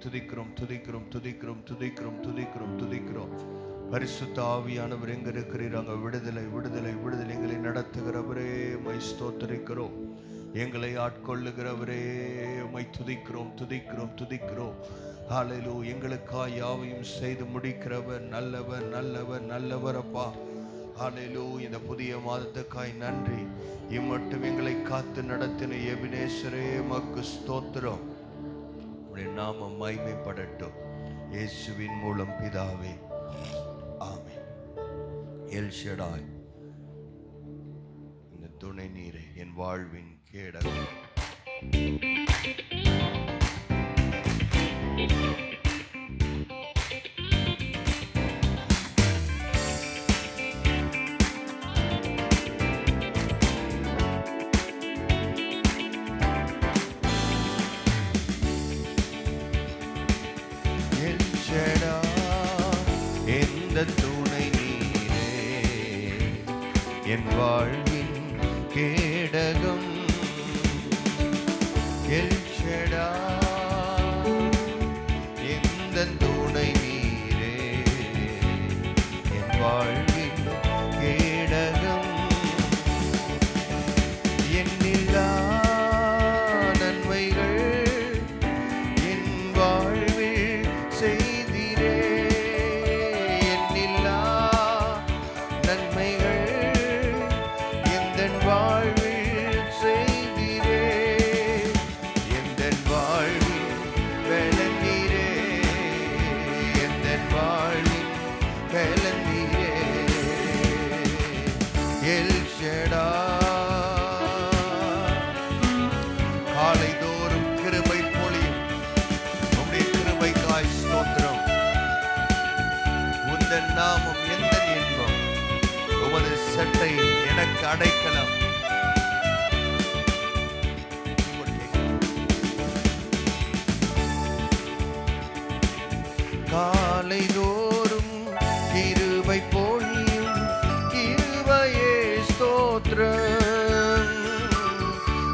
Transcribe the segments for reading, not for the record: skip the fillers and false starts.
துதிக்கிறோம் துதிக்கிறோம் துதிக்கிறோம் துதிக்கிறோம் துதிக்கிறோம் துதிக்கிறோம். பரிசுத்த ஆவியானவர் எங்க இருக்கிறீர்? அங்க விடுதலை விடுதலை விடுதலை. எங்களை நடத்துகிறவரே உம்மை ஸ்தோத்திரிக்கிறோம். எங்களை ஆட்கொள்ளுகிறவரே உம்மை துதிக்கிறோம் துதிக்கிறோம் துதிக்கிறோம். ஹல்லேலூயா. எங்களுக்காய் யாவையும் செய்து முடிக்கிறவர் நல்லவர் நல்லவர் நல்லவர் அப்பா. ஹல்லேலூயா. இந்த புதிய மாதத்துக்காய் நன்றி. இம்மட்டும் எங்களை காத்து நடத்தின எபினேசரே உமக்கு ஸ்தோத்திரம். உம்முடைய நாமம் மகிமைப்படட்டும். இயேசுவின் மூலம் பிதாவே, ஆமென். எல் ஷடாய், இந்த துணை நீரே என் வாழ்வின் கேடகம். துணை நீரே என் வாழ்வின் கேடகம். எல் ஷடாய், இந்த துணை நீரே என் வாழ்வின் கேடகம். எண்ணில்லா நன்மைகள் என் வாழ்வில் செய்திரே. காலைதோறும் கிருபை பொழியும் உம்முடைய கிருபைக்காய் ஸ்தோத்திரம். உந்தன் நாமம் எந்த இன்பம், உமது சட்டை எனக்கு அடைக்கலம். காலைதோறும் கிருபை பொழியும் கிருபையே ஸ்தோத்திரம்.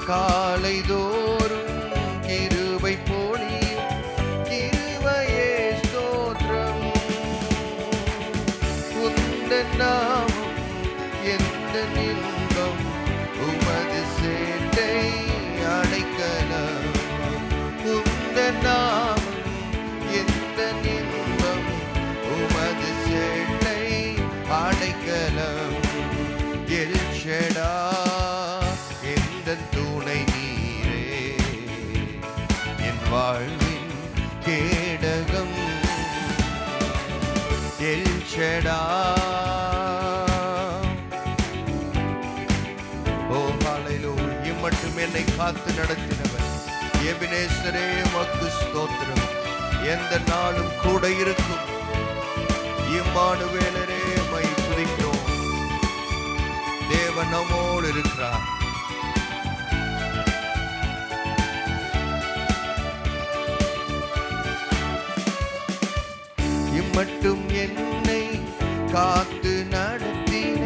காலைதோறும் கிருபை பொழியும் கிருபையே ஸ்தோத்திரம். உந்தன் நாமம் எந்த இன்பம், உமது சேட்டை அடைக்கலம். உந்தன் நாமம் எந்த இன்பம், உமது சேட்டை அடைக்கலம். எல் ஷடாய், எந்த துணை நீரே என் வாழ்வின் கேடகம். எல் ஷடாய். ஓ ஹல்லேலூயா. இம்மட்டும் என்னை காத்து நடத்தினவர் எபினேசரே உமக்கு ஸ்தோத்திரம். எந்த நாளும் கூட இருக்கும் இம்மானுவேலரே உம்மை துதிக்கிறோம். தேவன் நம்மோடு இருக்கிறார். இம்மட்டும் என்னை காத்து நடத்தின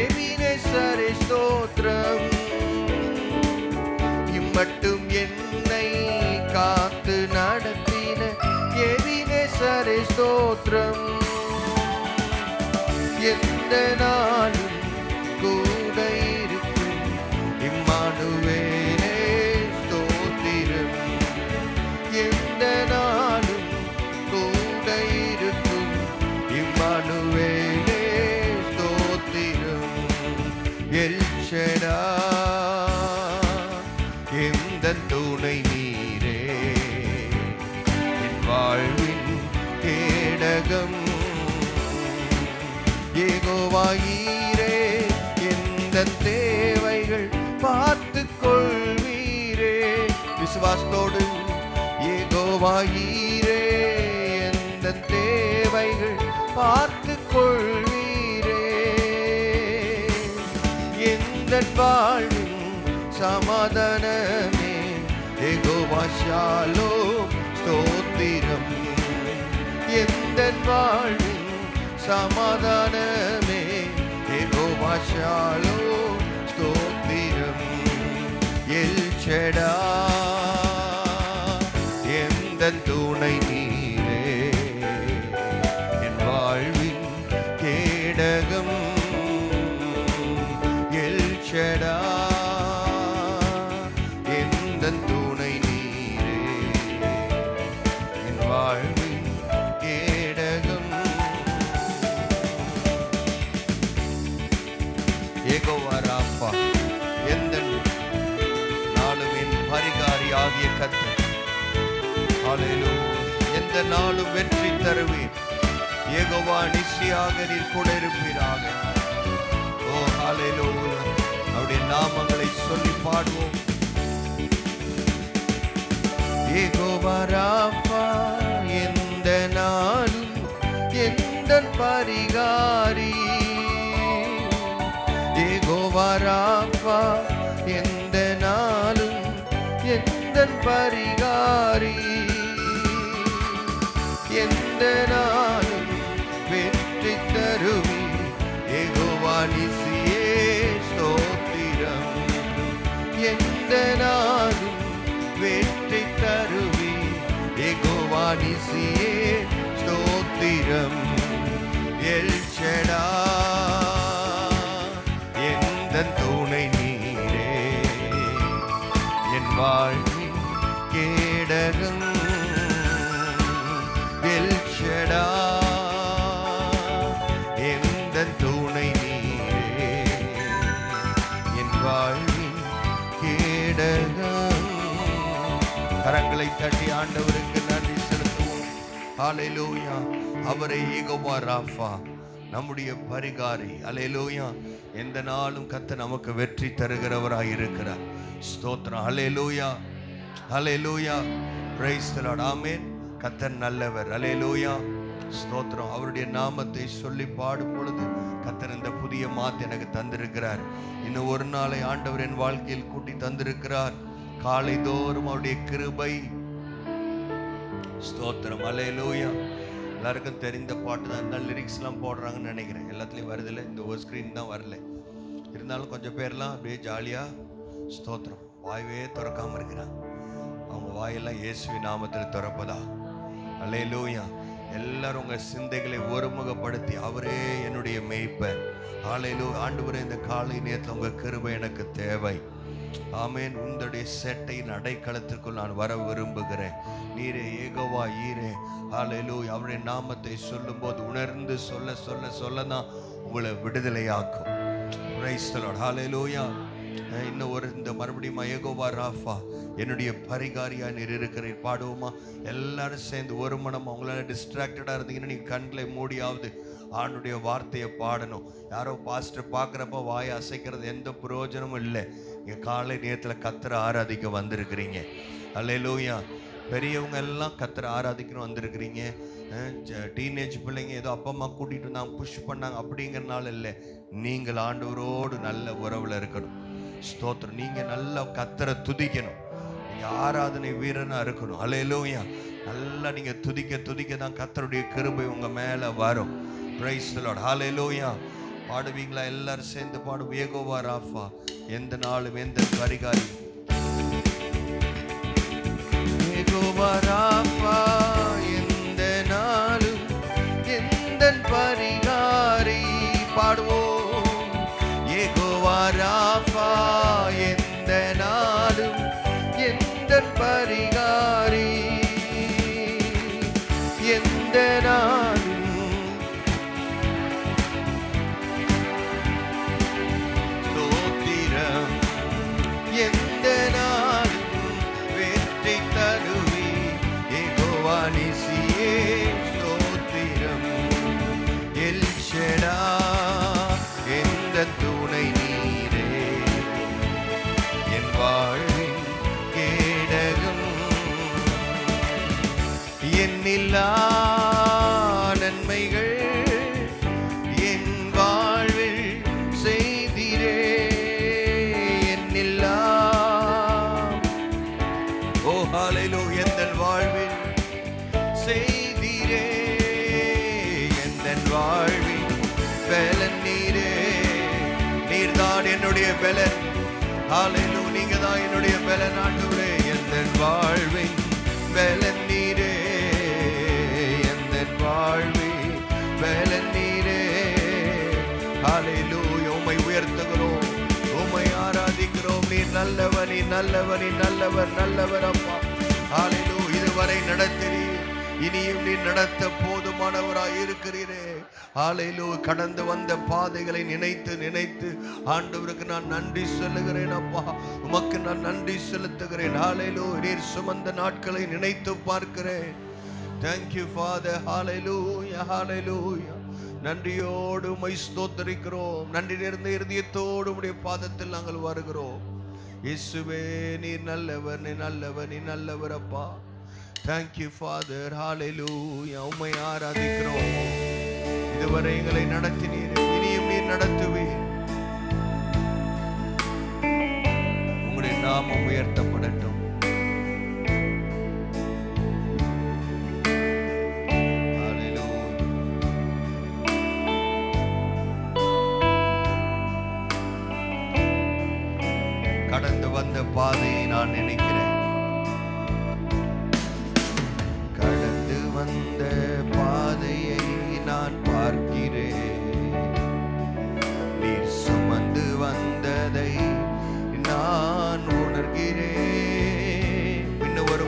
எபினேசரே ஸ்தோத்திரம். இம்மட்டும் என்னை காத்து நடத்தின எபினேசரே ஸ்தோத்திரம். எந்த நாளும் கூட இருக்கும் இம்மானுவேலே ஸ்தோத்திரம். எந்த நாளும் கூட இருக்கும் இம்மானுவேலே ஸ்தோத்திரம். எல் ஷடாய், எந்த துணை நீரே என் வாழ்வின் கேடகம். யெகோவா ஈரே, எந்த தேவைகள் பார்த்து கொள்வீரே. விசுவாசத்தோடு யெகோவா ஈரே, எந்த தேவைகள் பார்த்து கொள்வீரே. எந்த வாழ்வின் சமாதானமே யெகோவா ஷாலோம் ஸ்தோத்திரம். எந்த வாழ்வின் சமாதானமே யெகோவா ஷாலோம் ஸ்தோத்திரம். எல் ஷடாய், எந்த எந்தன் துணை நீரே, என் வாழ்வின் கேடகம் எல் ஷடாய், எந்தன் துணை நீரே, என் வாழ்வின் கேடகம். யெகோவா ராஃபா, எந்த நாளும் என் பரிகாரி ஆகிய கர்த்தர். ஹல்லேலூயா. எந்த நாளும் வெற்றி தருவேன். யெகோவா நிச்சயாக நீர் கூட இருப்பீராக. ஓ ஹல்லேலூயா. அவருடைய நாமங்களை சொல்லி பாடுவோம். யெகோவா ராஃபா, எந்த நாளும் எந்தன் பரிகாரி. யெகோவா ராஃபா, எந்த நாளும் எந்தன் பரிகாரி. எந்த நாளும் வெற்றி தருவி. யெகோவா நிசியே ஸ்தோத்திரம். எந்த நாளும் வெற்றி தருவி. யெகோவா நிசியே ஸ்தோத்திரம். எல் ஷடாய், எந்தன் துணை நீரே, என் வாழ்வின் கேடகம் எல் ஷடாய், எந்தன் துணை நீரே, என் வாழ்வின் கேடகம். கரங்களை தட்டி ஆண்டவருக்கு நன்றி செலுத்துவோம். ஹல்லேலூயா. அவரை யெகோவா ராஃபா, நம்முடைய பரிகாரி. ஹல்லேலூயா. எந்த நாளும் கர்த்தர் நமக்கு வெற்றி தருகிறவராய் இருக்கிறார். ஸ்தோத்திரம். Hallelujah, hallelujah. Praise the lord. Amen. கர்த்தர் நல்லவர். ஹல்லேலூயா. ஸ்தோத்திரம். அவருடைய நாமத்தை சொல்லி பாடும் பொழுது கர்த்தர் இந்த புதிய மாத்து எனக்கு தந்திருக்கிறார். இன்னும் ஒரு நாளை ஆண்டவர் என் வாழ்க்கையில் கூட்டி தந்திருக்கிறார். காலை தோறும் அவருடைய கிருபை. ஸ்தோத்திரம். ஹல்லேலூயா. எல்லாருக்கும் தெரிந்த பாட்டு தான். என்ன லிரிக்ஸ்லாம் போடுறாங்கன்னு நினைக்கிறேன். எல்லாத்துலேயும் வருதில்லை. இந்த ஒரு ஸ்க்ரீன் தான் வரல. இருந்தாலும் கொஞ்சம் பேர்லாம் அப்படியே ஜாலியாக ஸ்தோத்திரம் வாயவே திறக்காமல் இருக்கிறாங்க. அவங்க வாயெல்லாம் இயேசுவின் நாமத்தில் திறப்பதா. ஹல்லேலூயா. எல்லாரும் உங்கள் சிந்தைகளை ஒருமுகப்படுத்தி அவரே என்னுடைய மேய்ப்பர். ஹல்லேலூயா. ஆண்டவரே, இந்த காலை நேரத்தில் உங்கள் கிருபை எனக்கு தேவை. ஆமென். உங்களுடைய சேட்டையின் அடைக்கலத்திற்குள் நான் வர விரும்புகிறேன். நீரே யெகோவா ஈரே. ஹல்லேலூயா. அவருடைய நாமத்தை சொல்லும்போது உணர்ந்து சொல்ல சொல்ல சொல்ல தான் உங்களை விடுதலையாக்கும். Praise the lord. ஹல்லேலூயா. இன்னும் ஒரு இந்த மறுபடியும் யெகோவா ராஃபா, என்னுடைய பரிகாரியா நீர் இருக்கிறீர் பாடுவோமா? எல்லாரும் சேர்ந்து ஒரு மனம். அவங்களால டிஸ்ட்ராக்டடாக இருந்தீங்கன்னா நீங்கள் கண்களை மூடியாவது ஆண்டுடைய வார்த்தையை பாடணும். யாரோ பாஸ்டர் பார்க்குறப்ப வாயை அசைக்கிறது எந்த பிரயோஜனமும் இல்லை. நீங்கள் காலை நேரத்தில் கர்த்தரை ஆராதிக்க வந்திருக்கிறீங்க. ஹல்லேலூயா. பெரியவங்க எல்லாம் கர்த்தரை ஆராதிக்கணும் வந்திருக்கிறீங்க. டீனேஜ் பிள்ளைங்க ஏதோ அப்பா அம்மா கூட்டிகிட்டு வந்தாங்க, புஷ் பண்ணாங்க அப்படிங்கிறனால இல்லை. நீங்கள் ஆண்டவரோடு நல்ல உறவில் இருக்கணும். ஸ்தோத்திரம். நீங்கள் நல்லா கர்த்தரை துதிக்கணும். நீங்கள் ஆராதனை வீரனாக இருக்கணும். ஹல்லேலூயா. நல்லா நீங்கள் துதிக்க துதிக்க தான் கர்த்தருடைய கிருபை உங்கள் மேலே வரும். Praise the lord. ஹல்லேலூயா. பாடுவீங்களா? எல்லாரும் சேர்ந்து பாடுவோம். யெகோவா ராஃபா, எந்த நாளும் எந்த பரிகாரி. யெகோவா ராஃபா, எந்த நாளும் எந்த பரிகாரி. பாடுவோம். யெகோவா ராஃபா, எந்த நாளும் எந்த பரிகாரி. எந்த நாளும் ஸ்தோத்திரம். எந்த நாளும் வெற்றி தருவி. யெகோவா நிசியே ஸ்தோத்திரம். எல் ஷடாய், எந்த துணை நீரே, என் வாழ்வின் கேடகம். எண்ணில்லா நன்மைகள் என் வாழ்வில் செய்திரே. எண்ணில்லா. ஓ ஹல்லேலூயா. எந்தன் வாழ்வில் செய்திரே. எந்தன் வாழ்வில் பலன் நீரே. நீர்தான் என்னுடைய பலன். ஹல்லேலூயா. நீங்க தான் என்னுடைய பலன் ஆண்டவரே. எந்தன் வாழ்வின் பலன் நீரே. நல்லவர் நல்லவர் அப்பா. ஹalleluya. இதுவரை நடத்தினீர், இனியும் நீ நடத்த போதுமானவராய் இருக்கிறீரே. ஹalleluya. கடந்து வந்த பாதைகளை நினைத்து நினைத்து ஆண்டவருக்கு நான் நன்றி சொல்லுகிறேன் அப்பா. உமக்கு நான் நன்றி செலுத்துகிறேன். ஹalleluya. நீர் சுமந்த நாட்களை நினைத்து பார்க்கிறேன். Thank you Father. Hallelujah. Hallelujah. நன்றியோடு உம்மை ஸ்தோத்திரிக்கிறோம். நன்றி நிறைந்த இருதயத்தோடு உம்முடைய பாதத்தில் நாங்கள் வருகிறோம். இயேசுவே நீர் நல்லவர், நீ நல்லவர், நீ நல்லவர் அப்பா. Thank you Father. Hallelujah. உம்மை ஆராதிக்கிறோம். இதுவரை எங்களை நடத்தினீர், இனியும் நீர் நடத்துவீர். உம்முடைய நாமம் உயர்த்தப்படட்டும். கடந்து வந்த பாதையை நான் நினைக்கிறேன். கடந்து வந்த பாதையை நான் பார்க்கிறேன். நீர் சுமந்து வந்ததை நான் உணர்கிறேன். இன்னும் ஒரு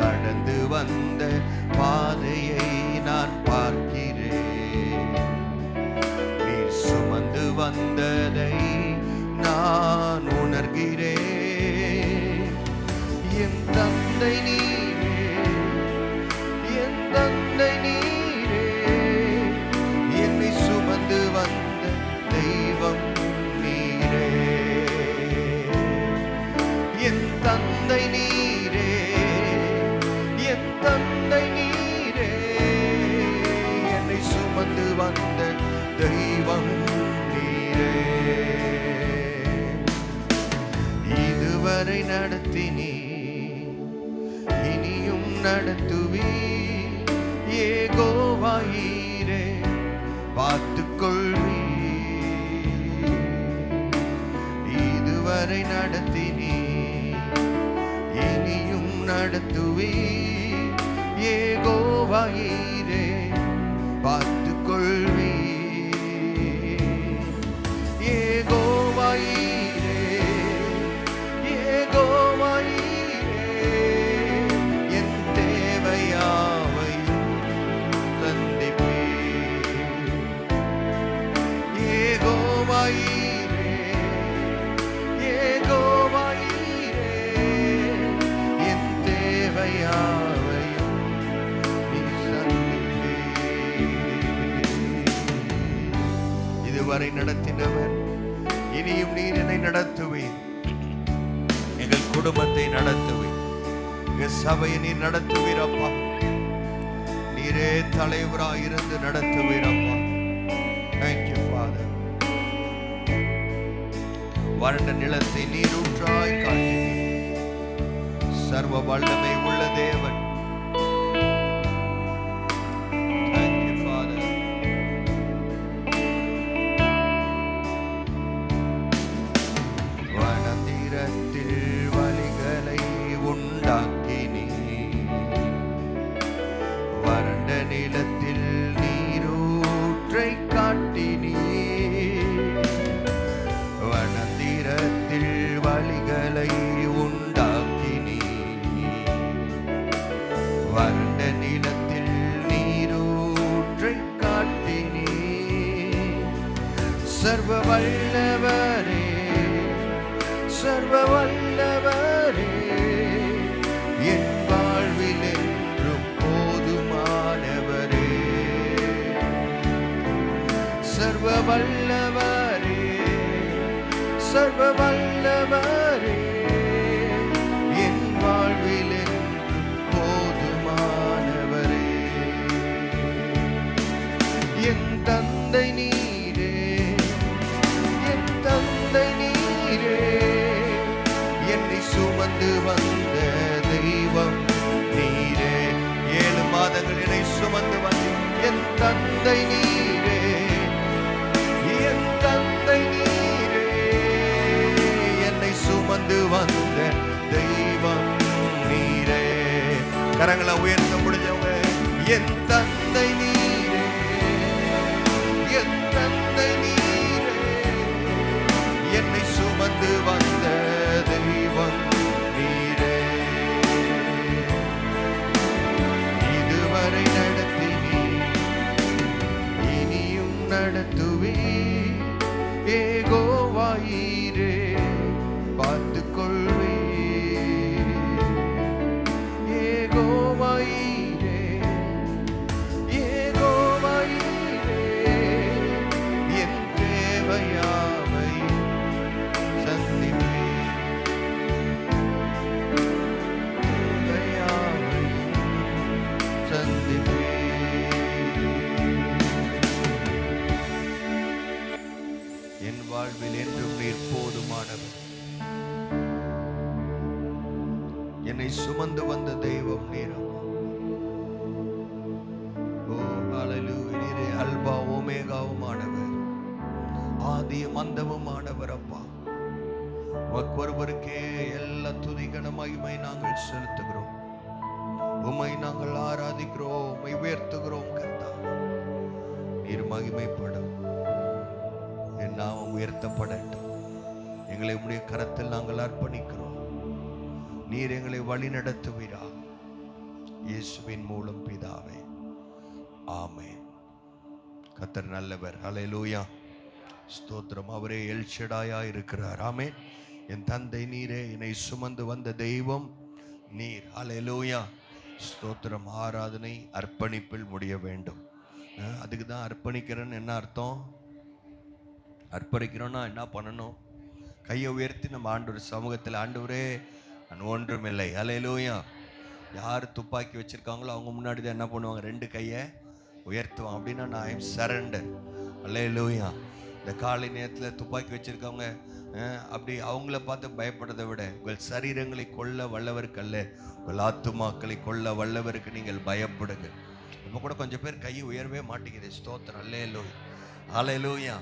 கடந்து வந்த பாதையை நான் பார்க்கிறேன். நீர் சுமந்து வந்ததை நான் உணர்கிறேன். என் தந்தை நீரே, என் தந்தை நீரே, என்னை சுமந்து வந்த தெய்வம் நீரே. என் தந்தை நீரே, என் தந்தை நீரே, என்னை சுமந்து வந்த தெய்வம் நீரே. இதுவரை நடத்தினீ, இனியும் நடத்துவீர். யெகோவாயீரே பார்த்துக்கொள்வீர். இதுவரை நடத்தினீ, இனியும் நடத்துவீர். யெகோவாயீரே பார்த்துக்கொள்வீர். யெகோவாயீரே, என் தேவையாவையும் சந்திப்பீர். யெகோவாயீரே, யெகோவாயீரே, என் தேவையாவையும் நீ சந்திப்பீர். இதுவரை நடத்தினவர், இனியும் நீர் என்னை நடத்துவீர். எங்கள் குடும்பத்தை நடத்துவீர். எங்கள் சபையை நீர் நடத்துவீர் அப்பா. நீரே தலைவராய் இருந்து நடத்துவீர் அப்பா. Thank you Father. வறண்ட நிலத்தை நீரூற்றாய் காட்டினீர். சர்வ வல்லமை உள்ள தேவன். Thank you Father. வனந்திரத்தில் வழிகளை உண்டாக்கினீர். வறண்ட நிலத்தில் நீரூற்றை காட்டினீர். வனந்திரத்தில் வழிகளை உண்டாக்கினீர். வறண்ட நிலத்தில் நீரூற்றை காட்டினீர். சர்வ வல்லவரே, சர்வ வல்லவரே, என் வாழ்வில் என்றும் போதுமானவரே. சர்வ வல்லவரே, சர்வ வல்லவரே, என் வாழ்வில் என்றும் போதுமானவரே. என் தந்தை நீரே, என் தந்தை நீரே, என்னை சுமந்து வந்த தெய்வம் நீரே. 7 மாதங்கள் என்னை சுமந்து வந்த என் தந்தை நீரே, என் தந்தை நீரே, என்னை சுமந்து வந்த தெய்வம் நீரே. கரங்களை உயர்த்த முடிஞ்சவங்க, என் தந்தை நீரே, என் தந்தை நீரே, என்னை சுமந்து வந்த தெய்வம் நீரே. நடத்துவே ஏகோவாயிரே பார்த்து கொள்வே ஏகோவாயிரே ஏகோவாயிரே என் தேவையாவை சந்திப்பே தேவையாவை சந்திப்பே. என் வாழ்வில் என்றும் நீர் போதுமானவர். என்னை சுமந்து வந்த தெய்வம் நீர். ஓ ஹல்லேலூயா. நீரே அல்பா ஓமேகாவுமானவர், ஆதியும் அந்தமுமானவர். அப்பா, ஒருவருக்கே எல்லா துதிகன மகிமை நாங்கள் செலுத்துகிறோம். உம்மை நாங்கள் ஆராதிக்கிறோம், உம்மை உயர்த்துகிறோம். கர்த்தாவே, நீர் மகிமைப்படும், என் நாமம் உயர்த்தப்படட்டும். எங்களை உம்முடைய கரத்தில் நாங்கள் அர்ப்பணிக்கிறோம். நீர் எங்களை வழி நடத்துவீரா, இயேசுவின் மூலம் பிதாவே, ஆமென். கர்த்தர் நல்லவர். ஹல்லேலூயா, ஸ்தோத்திரம். அவரே எல் ஷடாயா இருக்கிறார். ஆமென். என் தந்தை நீரே, என்னை சுமந்து வந்த தெய்வம் நீர். ஹல்லேலூயா, ஸ்தோத்திரம். ஆராதனை அர்ப்பணிப்பில் முடிய வேண்டும். அதுக்கு தான் அர்ப்பணிக்கிறேன்னு என்ன அர்த்தம்? அர்ப்பணிக்கிறோன்னா என்ன பண்ணணும்? கையை உயர்த்தி நம்ம ஆண்டவர் சமூகத்தில், ஆண்டவரே நான் ஒன்றுமில்லை. ஹல்லேலூயா. யார் துப்பாக்கி வச்சிருக்காங்களோ அவங்க முன்னாடி தான் என்ன பண்ணுவாங்க? ரெண்டு கையை உயர்த்துவாங்க. அப்படின்னா நான் ஐ எம் சரண்டர். ஹல்லேலூயா. இந்த காலை நேரத்தில் துப்பாக்கி வச்சிருக்கவங்க அப்படி அவங்கள பார்த்து பயப்படுறதை விட, உங்கள் சரீரங்களை கொல்ல வல்லவருக்கு அல்ல, உங்கள் ஆத்துமாக்களை கொல்ல வல்லவருக்கு நீங்கள் பயப்படுங்க. இப்போ கூட கொஞ்சம் பேர் கை உயர்வே மாட்டேங்குது. ஸ்தோத்திரம். ஹல்லேலூயா, ஹல்லேலூயா.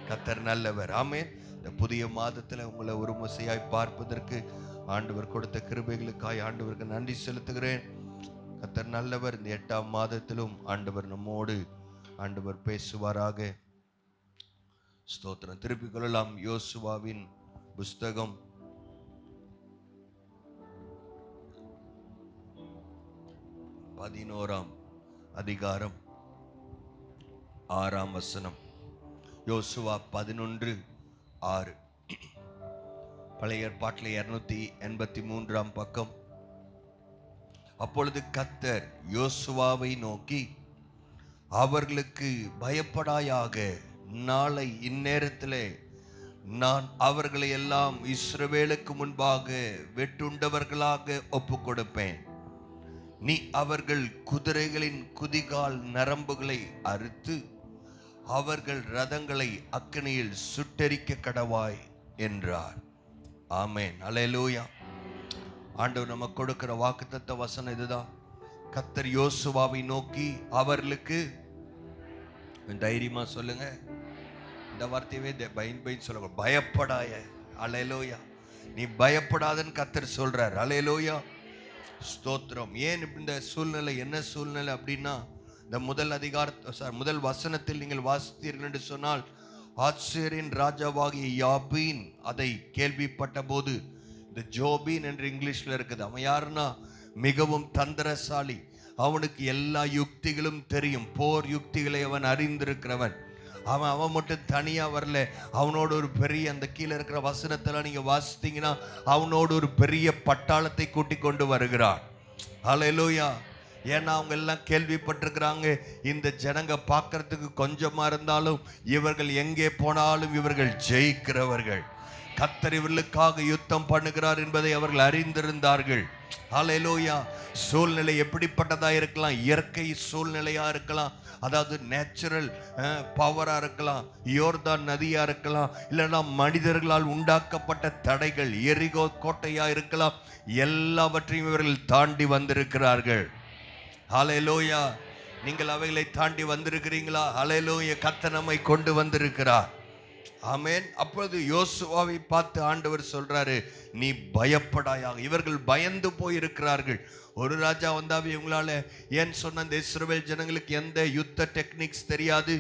கர்த்தர் நல்லவர். ஆமென். இந்த புதிய மாதத்தில் உங்களை ஒரு முசையாய் பார்ப்பதற்கு ஆண்டவர் கொடுத்த கிருபைகளுக்காய் ஆண்டவருக்கு நன்றி செலுத்துகிறேன். கர்த்தர் நல்லவர். இந்த 8ஆம் மாதத்திலும் ஆண்டவர் நம்மோடு ஆண்டவர் பேசுவாராக. ஸ்தோத்திரம். திருப்பிக் கொள்ளலாம். யோசுவாவின் புஸ்தகம் 11ஆம் அதிகாரம் 6ஆம் வசனம். யோசுவா 11:6. பழைய ஏற்பாட்டில் 283ஆம் பக்கம். அப்பொழுது கர்த்தர் யோசுவாவை நோக்கி, அவர்களுக்கு பயப்படாயாக, நாளை இந்நேரத்திலே நான் அவர்களை எல்லாம் இஸ்ரவேலுக்கு முன்பாக வெட்டுண்டவர்களாக ஒப்பு கொடுப்பேன். நீ அவர்கள் குதிரைகளின் குதிகால் நரம்புகளை அறுத்து அவர்கள் ரதங்களை அக்கினியில் சுட்டெரிக்க கடவாய் என்றார். ஆமென். அல்லேலூயா. ஆண்டவர் நமக்கு கொடுக்கிற வாக்குத்தத்த வசனம் இதுதான். கர்த்தர் யோசுவாவை நோக்கி அவர்களுக்கு, தைரியமா சொல்லுங்க, இந்த வார்த்தையவே பயன் சொல்லுங்க, பயப்படாய. அல்லேலூயா. நீ பயப்படாதன்னு கர்த்தர் சொல்றார். அல்லேலூயா, ஸ்தோத்திரம். ஏன் இந்த சூழ்நிலை? என்ன சூழ்நிலை அப்படின்னா, இந்த முதல் வசனத்தில் நீங்கள் வாசித்தீர்கள் என்று சொன்னால், ஆத்சேரின் ராஜாவாகிய யாபீன் அதை கேள்விப்பட்ட போது, இந்த ஜோபீன் என்று இங்கிலீஷ்ல இருக்குது. அவன் யாருன்னா மிகவும் தந்திரசாலி. அவனுக்கு எல்லா யுக்திகளும் தெரியும். போர் யுக்திகளை அவன் அறிந்திருக்கிறவன். அவன் மட்டும் தனியா வரல. அவனோடு ஒரு பெரிய, அந்த கீழே இருக்கிற வசனத்தில் நீங்க வாசித்தீங்கன்னா, அவனோடு ஒரு பெரிய பட்டாளத்தை கூட்டிக் கொண்டு வருகிறான். ஹல்லேலூயா. ஏன்னா அவங்க எல்லாம் கேள்விப்பட்டிருக்கிறாங்க, இந்த ஜனங்க பார்க்கறதுக்கு கொஞ்சமா இருந்தாலும் இவர்கள் எங்கே போனாலும் இவர்கள் ஜெயிக்கிறவர்கள். கர்த்தர் இவர்களுக்காக யுத்தம் பண்ணுகிறார் என்பதை அவர்கள் அறிந்திருந்தார்கள். ஹல்லேலூயா. சூழ்நிலை எப்படிப்பட்டதா இருக்கலாம்? இயற்கை சூழ்நிலையா இருக்கலாம், அதாவது நேச்சுரல் பவரா இருக்கலாம், யோர்தான் நதியா இருக்கலாம், இல்லைன்னா மனிதர்களால் உண்டாக்கப்பட்ட தடைகள், எரிகோ கோட்டையா இருக்கலாம். எல்லாவற்றையும் இவர்கள் தாண்டி வந்திருக்கிறார்கள். ஹல்லேலூயா. நீங்கள் அவைகளை தாண்டி வந்திருக்கிறீங்களா? ஹல்லேலூயா. கர்த்தர் நம்மை கொண்டு வந்திருக்கிறார். ஆமென். அப்பொழுது யோசுவாவை பார்த்து ஆண்டவர் சொல்றாரு, நீ பயப்படாயாக. இவர்கள் பயந்து போயிருக்கிறார்கள். ஒரு ராஜா வந்தாவே இவங்களால, ஏன் சொன்ன இந்த இஸ்ரவேல் ஜனங்களுக்கு எந்த யுத்த டெக்னிக்ஸ் தெரியாது.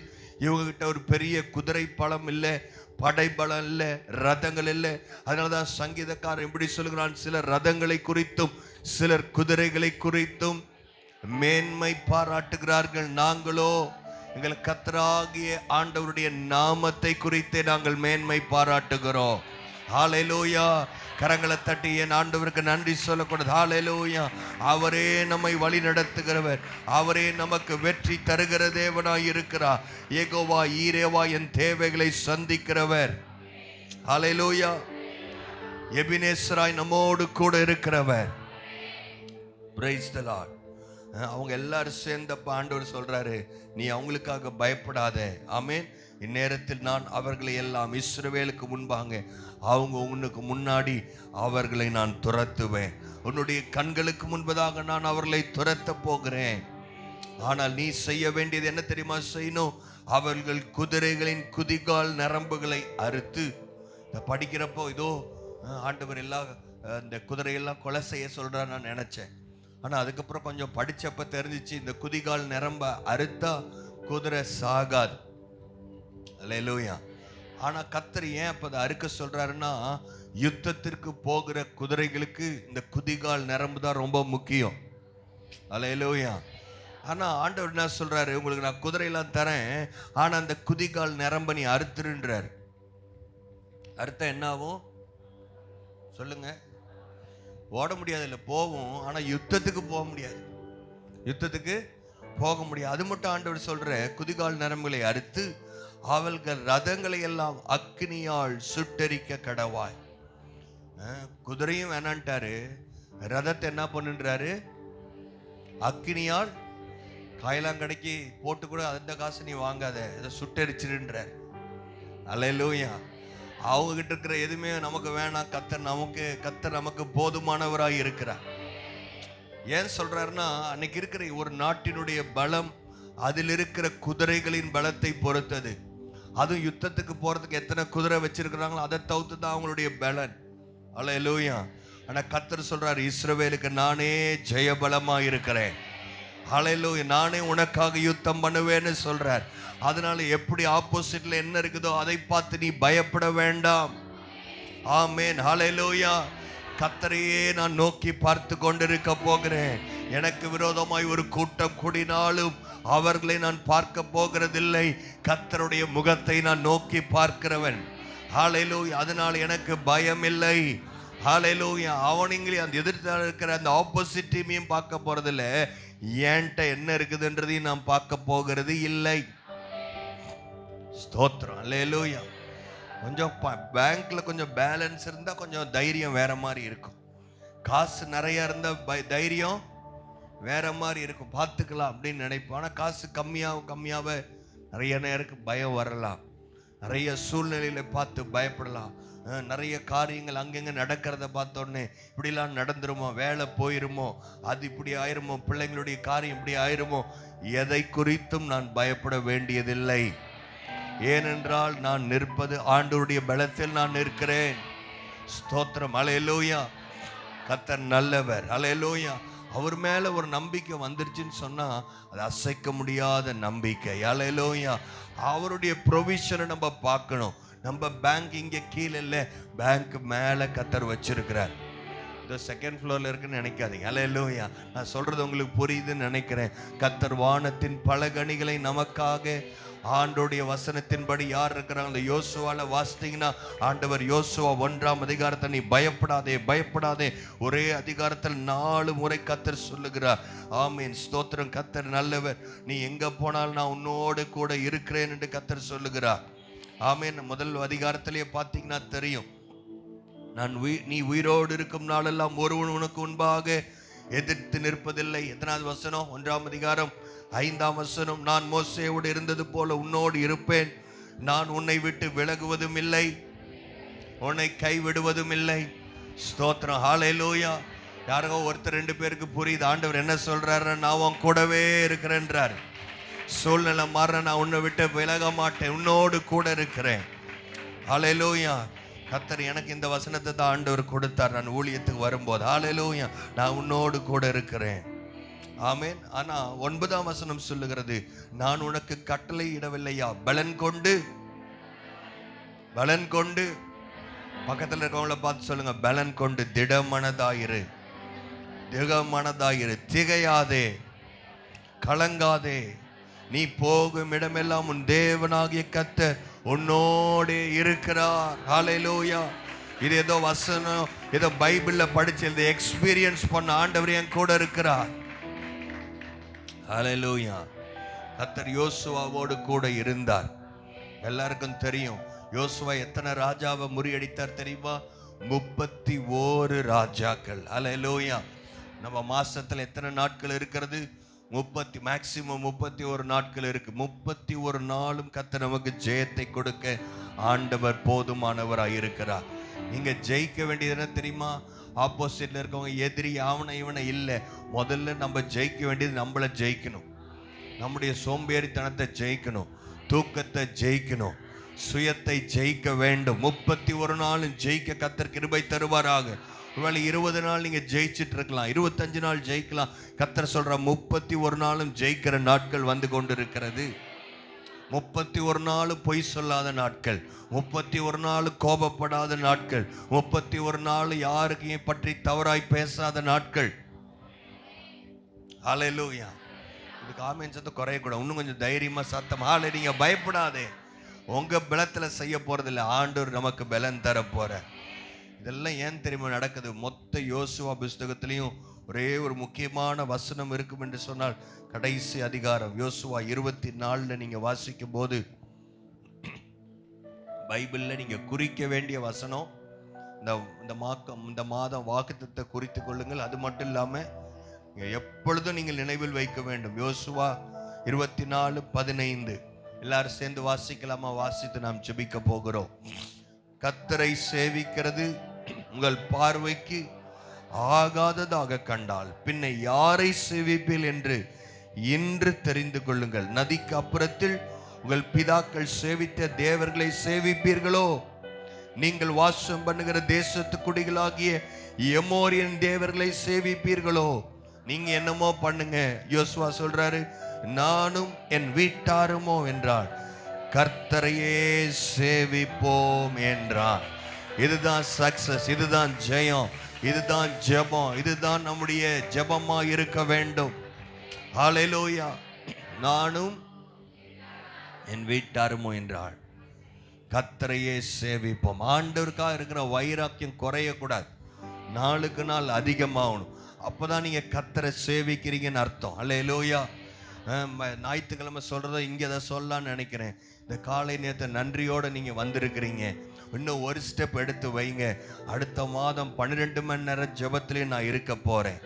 இவங்க கிட்ட ஒரு பெரிய குதிரை பலம் இல்லை, படைபலம் இல்லை, ரதங்கள் இல்லை. அதனாலதான் சங்கீதக்காரன் இப்படி சொல்கிறான், சிலர் ரதங்களை குறித்தும் சிலர் குதிரைகளை குறித்தும் மேன்மை பாராட்டுகிறார்கள், நாங்களோ எங்கள் கர்த்தராகிய ஆண்டவருடைய நாமத்தை குறித்து நாங்கள் மேன்மை பாராட்டுகிறோம். ஹல்லேலூயா. கரங்களை தட்டி என் ஆண்டவருக்கு நன்றி சொல்லக்கூடாது. ஹல்லேலூயா. அவரே நம்மை வழி நடத்துகிறவர், அவரே நமக்கு வெற்றி தருகிற தேவனாய் இருக்கிறார். யெகோவா ஈரேவா என் தேவைகளை சந்திக்கிறவர். ஹல்லேலூயா. எபினேசராய் நம்மோடு கூட இருக்கிறவர். Price the Lord. அவங்க எல்லாரும் சேர்ந்தப்ப ஆண்டவர் சொல்றாரு, நீ அவங்களுக்காக பயப்படாத. ஆமென். இந்நேரத்தில் நான் அவர்களை எல்லாம் இஸ்ரவேலுக்கு முன்பாக அவங்க உனக்கு முன்னாடி அவர்களை நான் துரத்துவேன். உன்னுடைய கண்களுக்கு முன்பதாக நான் அவர்களை துரத்த போகிறேன். ஆனால் நீ செய்ய வேண்டியது என்ன தெரியுமா செய்யணும்? அவர்கள் குதிரைகளின் குதிகால் நரம்புகளை அறுத்து. படிக்கிறப்போ இதோ ஆண்டவர் எல்லாம் இந்த குதிரையெல்லாம் கொலை செய்ய சொல்றான்னு நான் நினைச்சேன். ஆனால் அதுக்கப்புறம் கொஞ்சம் படித்தப்ப தெரிஞ்சிச்சு, இந்த குதிகால் நரம்ப அறுத்தா குதிரை சாகாது. அல்லேலூயா. ஆனால் கர்த்தர் ஏன் அப்போ அதை அறுக்க சொல்றாருன்னா, யுத்தத்திற்கு போகிற குதிரைகளுக்கு இந்த குதிகால் நரம்பு தான் ரொம்ப முக்கியம். அல்லேலூயா. ஆனால் ஆண்டவர் என்ன சொல்றாரு, உங்களுக்கு நான் குதிரையெல்லாம் தரேன், ஆனால் அந்த குதிகால் நரம்ப நீ அறுத்துருன்றார். அறுத்தா என்ன ஆகும் சொல்லுங்க? ஓட முடியாது, இல்லை போவோம், ஆனால் யுத்தத்துக்கு போக முடியாது. யுத்தத்துக்கு போக முடியாது. அது மட்டும் ஆண்டவர் சொல்ற, குதிகால் நரம்புகளை அறுத்து அவர்கள் ரதங்களை எல்லாம் அக்னியால் சுட்டரிக்க கடவாய். குதிரையும் வேணான்ட்டாரு, ரதத்தை என்ன பண்ணுன்றாரு? அக்னியால் காயலாங்கடைக்கு போட்டு கூட அந்த காசு நீ வாங்காத, இதை சுட்டரிச்சிருன்றார். அல்லேலூயா. அவங்க கிட்ட இருக்கிற எதுவுமே நமக்கு வேணாம், கர்த்தர் நமக்கு போதுமானவராய் இருக்கிறார். ஏன் சொல்றாருன்னா, அன்னைக்கு இருக்கிற ஒரு நாட்டினுடைய பலம் அதில் இருக்கிற குதிரைகளின் பலத்தை பொறுத்தது. அதுவும் யுத்தத்துக்கு போறதுக்கு எத்தனை குதிரை வச்சிருக்கிறாங்களோ அதை தவிர்த்து தான் அவங்களுடைய பலன். அல்லேலூயா. ஆனா கர்த்தர் சொல்றாரு, இஸ்ரவேலுக்கு நானே ஜெயபலமா இருக்கிறேன். ஹல்லேலூயா. நானே உனக்காக யுத்தம் பண்ணுவேன்னு சொல்றார். அதனால எப்படி ஆப்போசிட்ல என்ன இருக்குதோ அதை பார்த்து நீ பயப்பட வேண்டாம். ஆமென். ஹல்லேலூயா. கர்த்தரையே நான் நோக்கி பார்த்து கொண்டிருக்க போகிறேன். எனக்கு விரோதமாய் ஒரு கூட்டம் கூடினாலும் அவர்களை நான் பார்க்க போகிறதில்லை. கர்த்தருடைய முகத்தை நான் நோக்கி பார்க்கிறவன். ஹல்லேலூயா. அதனால எனக்கு பயம் இல்லை. ஹல்லேலூயா. அவனுங்களே அந்த எதிர்த்து இருக்கிற அந்த ஆப்போசிட் டீமையும் பார்க்க போறதில்லை, ஏன்ட்ட என்ன இருக்குதுன்றதையும் நான் பார்க்க போகிறது இல்லை. ஸ்தோத்திரம். அல்லேலூயா. கொஞ்சம் பேங்க்ல கொஞ்சம் பேலன்ஸ் இருந்தா கொஞ்சம் தைரியம் வேற மாதிரி இருக்கும். காசு நிறைய இருந்தா தைரியம் வேற மாதிரி இருக்கும், பார்த்துக்கலாம் அப்படின்னு நினைப்போம். ஆனால் காசு கம்மியாக நிறைய நேரம் பயம் வரலாம். நிறைய சூழ்நிலையில பார்த்து பயப்படலாம். நிறைய காரியங்கள் அங்கங்க நடக்கிறத பார்த்தோன்னே இப்படிலாம் நடந்துருமோ, வேலை போயிருமோ, அது இப்படி ஆயிருமோ, பிள்ளைங்களுடைய காரியம் இப்படி ஆயிருமோ. எதை குறித்தும் நான் பயப்பட வேண்டியதில்லை. ஏனென்றால் நான் நிற்பது ஆண்டவருடைய பலத்தில் நான் நிற்கிறேன். ஸ்தோத்திரம். அல்லேலூயா. கர்த்தர் நல்லவர். அல்லேலூயா. அவர் மேல ஒரு நம்பிக்கை வந்துருச்சுன்னு சொன்னா அது அசைக்க முடியாத நம்பிக்கை. அல்லேலூயா. அவருடைய ப்ரொவிஷனை நம்ம பார்க்கணும். நம்ம பேங்க் இங்கே கீழே இல்லை, பேங்க் மேலே கர்த்தர் வச்சிருக்கிறார். இந்த செகண்ட் ஃப்ளோர்ல இருக்குன்னு நினைக்காதீங்க. அல்லேலூயா. நான் சொல்றது உங்களுக்கு புரியுதுன்னு நினைக்கிறேன். கர்த்தர் வானத்தின் பல கனிகளை நமக்காக ஆண்டோடைய வசனத்தின்படி யார் இருக்கிறாங்க? அந்த யோசுவால வாசித்தீங்கன்னா, ஆண்டவர் யோசுவா 1ஆம் அதிகாரத்தை நீ பயப்படாதே ஒரே அதிகாரத்தில் 4 முறை கர்த்தர் சொல்லுகிறார். ஆமீன். ஸ்தோத்திரம். கர்த்தர் நல்லவர். நீ எங்க போனாலும் நான் உன்னோடு கூட இருக்கிறேன் என்று கர்த்தர் சொல்லுகிறார். ஆமீன். முதல் அதிகாரத்திலேயே பார்த்தீங்கன்னா தெரியும், நீ உயிரோடு இருக்கும் நாளெல்லாம் ஒருவன் உனக்கு முன்பாக எதிர்த்து நிற்பதில்லை. எத்தனாவது வசனம்? 1ஆம் அதிகாரம் 5ஆம் வசனம். நான் மோசேயோடு இருந்தது போல உன்னோடு இருப்பேன், நான் உன்னை விட்டு விலகுவதும் இல்லை, உன்னை கைவிடுவதும் இல்லை. ஸ்தோத்திரம். ஹல்லேலூயா. யாரோ ஒருத்தர் 2 பேருக்கு புரியுது. ஆண்டவர் என்ன சொல்றாரு? நான் உன் கூடவே இருக்கிறேன்றார். சூழ்நிலை மாற நான் உன்னை விட்டு விலக மாட்டேன், உன்னோடு கூட இருக்கிறேன். ஹல்லேலூயா. கர்த்தர் எனக்கு இந்த வசனத்தை தான் ஆண்டவர் கொடுத்தார் நான் ஊழியத்துக்கு வரும்போது. ஹல்லேலூயா. நான் உன்னோடு கூட இருக்கிறேன். ஆமென். ஆனா 9ஆம் வசனம் சொல்லுகிறது, நான் உனக்கு கட்டளை இடவில்லையா? பலன் கொண்டு பக்கத்தில் இருக்கவங்கள பார்த்து சொல்லுங்க, பலன் கொண்டு திடமனதாயிரு, திகமனதாயிரு, திகையாதே, கலங்காதே. நீ போகும் இடமெல்லாம் உன் தேவனாகிய கர்த்தர் உன்னோடு இருக்கிறார். ஹல்லேலூயா. இது ஏதோ வசனம், ஏதோ பைபிள்ல படிச்சு இதை எக்ஸ்பீரியன்ஸ் பண்ண ஆண்டவர் என் கூட இருக்கிறார். ஹல்லேலூயா. கர்த்தர் யோசுவாவோடு கூட இருந்தார். எல்லாருக்கும் தெரியும் யோசுவா எத்தனை ராஜாவை முறியடித்தார் தெரியுமா? 31 ராஜாக்கள். ஹல்லேலூயா. நம்ம மாசத்துல எத்தனை நாட்கள் இருக்கிறது? 30, மேக்சிமம் 31 நாட்கள் இருக்கு. 31 நாளும் கர்த்தர் நமக்கு ஜெயத்தை கொடுக்க ஆண்டவர் போதுமானவராக இருக்கிறார். நீங்க ஜெயிக்க வேண்டியது என்ன தெரியுமா? ஆப்போசிட்ல இருக்கவங்க எதிரி அவனை இவனை இல்லை. முதல்ல நம்ம ஜெயிக்க வேண்டியது நம்மளை ஜெயிக்கணும். நம்முடைய சோம்பேறித்தனத்தை ஜெயிக்கணும், தூக்கத்தை ஜெயிக்கணும், சுயத்தை ஜெயிக்க வேண்டும். 31 நாளும் ஜெயிக்க கர்த்தர் கிருபை தருவாராக. ஒருவேளை 20 நாள் நீங்க ஜெயிச்சிட்டு இருக்கலாம், 25 நாள் ஜெயிக்கலாம். கர்த்தர் சொல்ற 31 நாளும் ஜெயிக்கிற நாட்கள் வந்து கொண்டிருக்கிறது. 31 நாளும் பொய் சொல்லாத நாட்கள், 31 நாள் கோபப்படாத நாட்கள், 31 நாள் யாருக்கையும் பற்றி தவறாய் பேசாத நாட்கள். ஹல்லேலூயா. இதுக்கு ஆமென் சத்தம் குறையக்கூடாது. இன்னும் கொஞ்சம் தைரியமா சத்தம் ஹாலே. நீங்க பயப்படாதே. உங்க பலத்துல செய்ய போறதில்லை, ஆண்டவர் நமக்கு பலன் தர போற. இதெல்லாம் ஏன் தெரியுமா நடக்குது? மொத்த யோசுவா புஸ்தகத்திலையும் ஒரே ஒரு முக்கியமான வசனம் இருக்கும் என்று சொன்னால் கடைசி அதிகாரம் யோசுவா 24 நீங்க வாசிக்கும் போது பைபிள்ல நீங்க குறிக்க வேண்டிய வசனம் இந்த மாதம் வாக்குத்தத்தத்தை குறித்து கொள்ளுங்கள். அது மட்டும் இல்லாம எப்பொழுதும் நீங்கள் நினைவில் வைக்க வேண்டும். யோசுவா 24:15 எல்லாரும் சேர்ந்து வாசிக்கலாமா? வாசித்து நாம் ஜெபிக்க போகிறோம். கர்த்தரை சேவிக்கிறது உங்கள் பார்வைக்கு ஆகாததாக கண்டால் பின்ன யாரை சேவிப்பீர்கள் என்று இன்று தெரிந்து கொள்ளுங்கள். நதிக்கு அப்புறத்தில் உங்கள் பிதாக்கள் சேவித்த தேவர்களை சேவிப்பீர்களோ? நீங்கள் வாசம் பண்ணுகிற தேசத்து குடிகளாகிய எமோரியன் தேவர்களை சேவிப்பீர்களோ? நீங்க என்னமோ பண்ணுங்க. யோசுவா சொல்றாரு, நானும் என் வீட்டாருமோ என்றார், கர்த்தரையே சேவிப்போம் என்றார். இதுதான் சக்சஸ், இதுதான் ஜெயம், இதுதான் ஜெபம், இதுதான் நம்முடைய ஜெபமா இருக்க வேண்டும். ஹல்லேலூயா. நானும் என் வீட்டாருமோ என்றார், கர்த்தரையே சேவிப்போம். ஆண்டவருக்காக இருக்கிற வைராக்கியம் குறையக்கூடாது, நாளுக்கு நாள் அதிகமாகணும். அப்போதான் நீங்க கர்த்தரை சேவிக்கிறீங்கன்னு அர்த்தம். ஹல்லேலூயா. ஞாயிற்றுக்கிழமை சொல்றத இங்கே அதை சொல்லலான்னு நினைக்கிறேன். இந்த காலை நேரத்தை நன்றியோட நீங்க வந்திருக்கிறீங்க. இன்னும் ஒரு ஸ்டெப் எடுத்து வைங்க. அடுத்த மாதம் 12 மணி நேரம் ஜெபத்திலே நான் இருக்க போறேன்.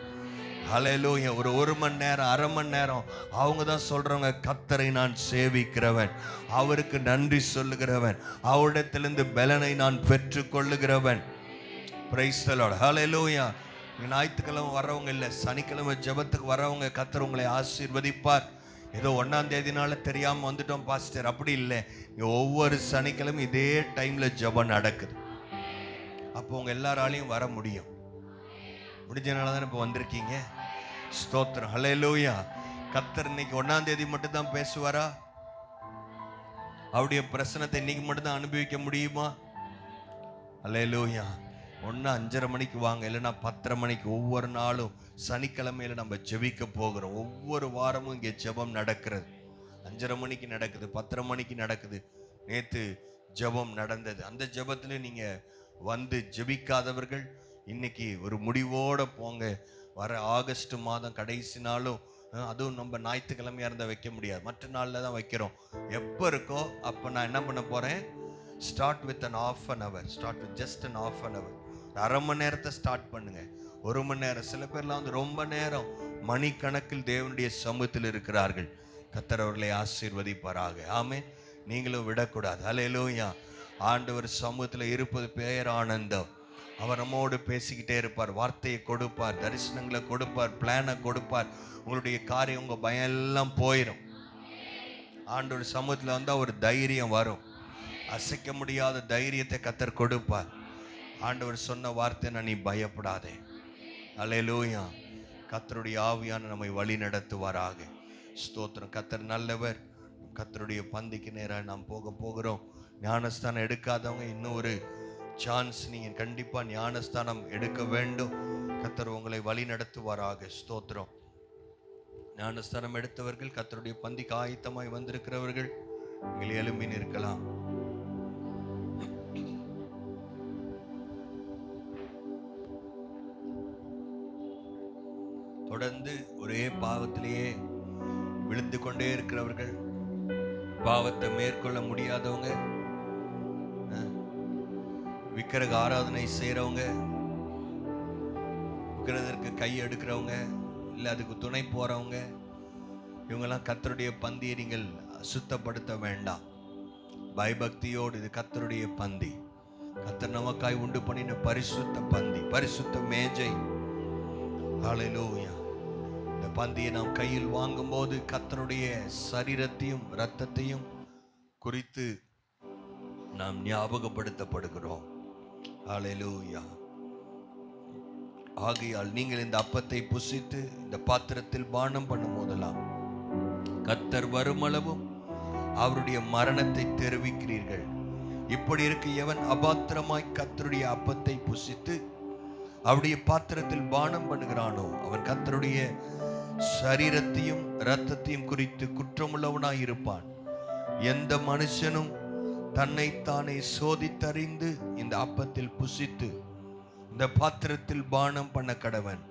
ஹல்லேலூயா. ஒரு மணி நேரம், அரை மணி நேரம் அவங்க தான் சொல்றவங்க, கர்த்தரை நான் சேவிக்கிறவன், அவருக்கு நன்றி சொல்லுகிறவன், அவரிடத்திலிருந்து பலனை நான் பெற்று கொள்ளுகிறவன். Praise the lord. ஹல்லேலூயா. ஞாயிற்றுக்கிழமை வர்றவங்க இல்லை, சனிக்கிழமை ஜெபத்துக்கு வர்றவங்க கர்த்தர் உங்களை ஆசீர்வதிப்பார். ஏதோ 1ஆம் தேதினால தெரியாம வந்துட்டோம் பாஸ்டர், அப்படி இல்லை. ஒவ்வொரு சனிக்கிழமை இதே டைம்ல ஜெபம் நடக்குது. அப்போ உங்க எல்லாராலையும் வர முடியும். முடிஞ்சனால தானே இப்போ வந்திருக்கீங்க. ஸ்தோத்திரம். ஹல்லேலூயா. கர்த்தர் இன்னைக்கு 1ஆம் தேதி மட்டும் தான் பேசுவாரா? அவருடைய பிரசனத்தை இன்னைக்கு மட்டும் தான் அனுபவிக்க முடியுமா? ஹல்லேலூயா. ஒன்று 5:30 மணிக்கு வாங்க, இல்லைன்னா 10:30 மணிக்கு. ஒவ்வொரு நாளும் சனிக்கிழமையில நம்ம ஜெபிக்க போகிறோம். ஒவ்வொரு வாரமும் இங்கே ஜெபம் நடக்கிறது. 5:30 மணிக்கு நடக்குது, 10:30 மணிக்கு நடக்குது. நேற்று ஜெபம் நடந்தது. அந்த ஜெபத்தில் நீங்கள் வந்து ஜெபிக்காதவர்கள் இன்னைக்கு ஒரு முடிவோடு போங்க. வர ஆகஸ்ட் மாதம் கடைசி நாளும், அதுவும் நம்ம ஞாயிற்றுக்கிழமையாக இருந்தால் வைக்க முடியாது, மற்ற நாளில் தான் வைக்கிறோம். எப்போ இருக்கோ அப்போ நான் என்ன பண்ண போகிறேன்? Start with an half an hour. Start with just an half an hour. அரை மணி நேரத்தை ஸ்டார்ட் பண்ணுங்க. 1 மணி நேரம். சில பேர்லாம் வந்து ரொம்ப நேரம் மணிக்கணக்கில் தேவனுடைய சமூகத்தில் இருக்கிறார்கள். கர்த்தர் அவர்களை ஆசீர்வதிப்பாராக. ஆமென். நீங்களும் விடக்கூடாது. ஹல்லேலூயா. ஆண்டவர் சமூகத்தில் இருப்பது பேர் ஆனந்தம். அவர் நம்மோடு பேசிக்கிட்டே இருப்பார், வார்த்தையை கொடுப்பார், தரிசனங்களை கொடுப்பார், பிளானை கொடுப்பார். உங்களுடைய காரியம், உங்கள் பயம் எல்லாம் போயிடும். ஆண்டவர் சமூகத்தில் வந்தால் ஒரு தைரியம் வரும். அசைக்க முடியாத தைரியத்தை கர்த்தர் கொடுப்பார். ஆண்டவர் சொன்ன வார்த்தை, நீ பயப்படாதே. ஹல்லேலூயா. கர்த்தருடைய ஆவியான நம்மை வழி நடத்துவாராக. ஸ்தோத்திரம். கர்த்தர் நல்லவர். கர்த்தருடைய பந்திக்கு நேராக நாம் போகிறோம். ஞானஸ்தானம் எடுக்காதவங்க இன்னும் ஒரு சான்ஸ், நீங்கள் கண்டிப்பாக ஞானஸ்தானம் எடுக்க வேண்டும். கர்த்தர் உங்களை வழி நடத்துவாராக. ஸ்தோத்திரம். ஞானஸ்தானம் எடுத்தவர்கள், கர்த்தருடைய பந்திக்கு ஆயத்தமாய் வந்திருக்கிறவர்கள் நீங்கள் எழும்பி நிற்கலாம். தொடர்ந்து ஒரே பாவத்திலேயே விழுந்து கொண்டே இருக்கிறவர்கள், பாவத்தை மேற்கொள்ள முடியாதவங்க, விக்கிரக ஆராதனை செய்யறவங்க, விக்கிரகத்திற்கு கை எடுக்கிறவங்க, இல்லை அதுக்கு துணை போறவங்க, இவங்கெல்லாம் கர்த்தருடைய பந்தியை நீங்கள் அசுத்தப்படுத்த வேண்டாம். பயபக்தியோடு, இது கர்த்தருடைய பந்தி, கர்த்தர் நமக்காய் உண்டு பண்ணின பரிசுத்த பந்தி, பரிசுத்த மேஜை. ஹல்லேலூயா. இந்த பந்தியை நாம் கையில் வாங்கும் போது கர்த்தருடைய சரீரத்தையும் இரத்தத்தையும் குறித்து நாம் ஞாபகப்படுத்தப்படுகிறோம். ஹல்லேலூயா. ஆகையால் நீங்கள் இந்த அப்பத்தை புசித்து இந்த பாத்திரத்தில் பானம் பண்ணும் போதெல்லாம் கர்த்தர் வருமளவும் அவருடைய மரணத்தை தெரிவிக்கிறீர்கள். இப்படி இருக்க எவன் அபாத்திரமாய் கர்த்தருடைய அப்பத்தை புசித்து அவருடைய பாத்திரத்தில் பானம் பண்ணுகிறானோ அவன் கர்த்தருடைய சரீரத்தையும் இரத்தத்தையும் குறித்து குற்றமுள்ளவனாய் இருப்பான். எந்த மனுஷனும் தன்னைத்தானே சோதித்தறிந்து இந்த அப்பத்தில் புசித்து இந்த பாத்திரத்தில் பானம் பண்ண கடவன்.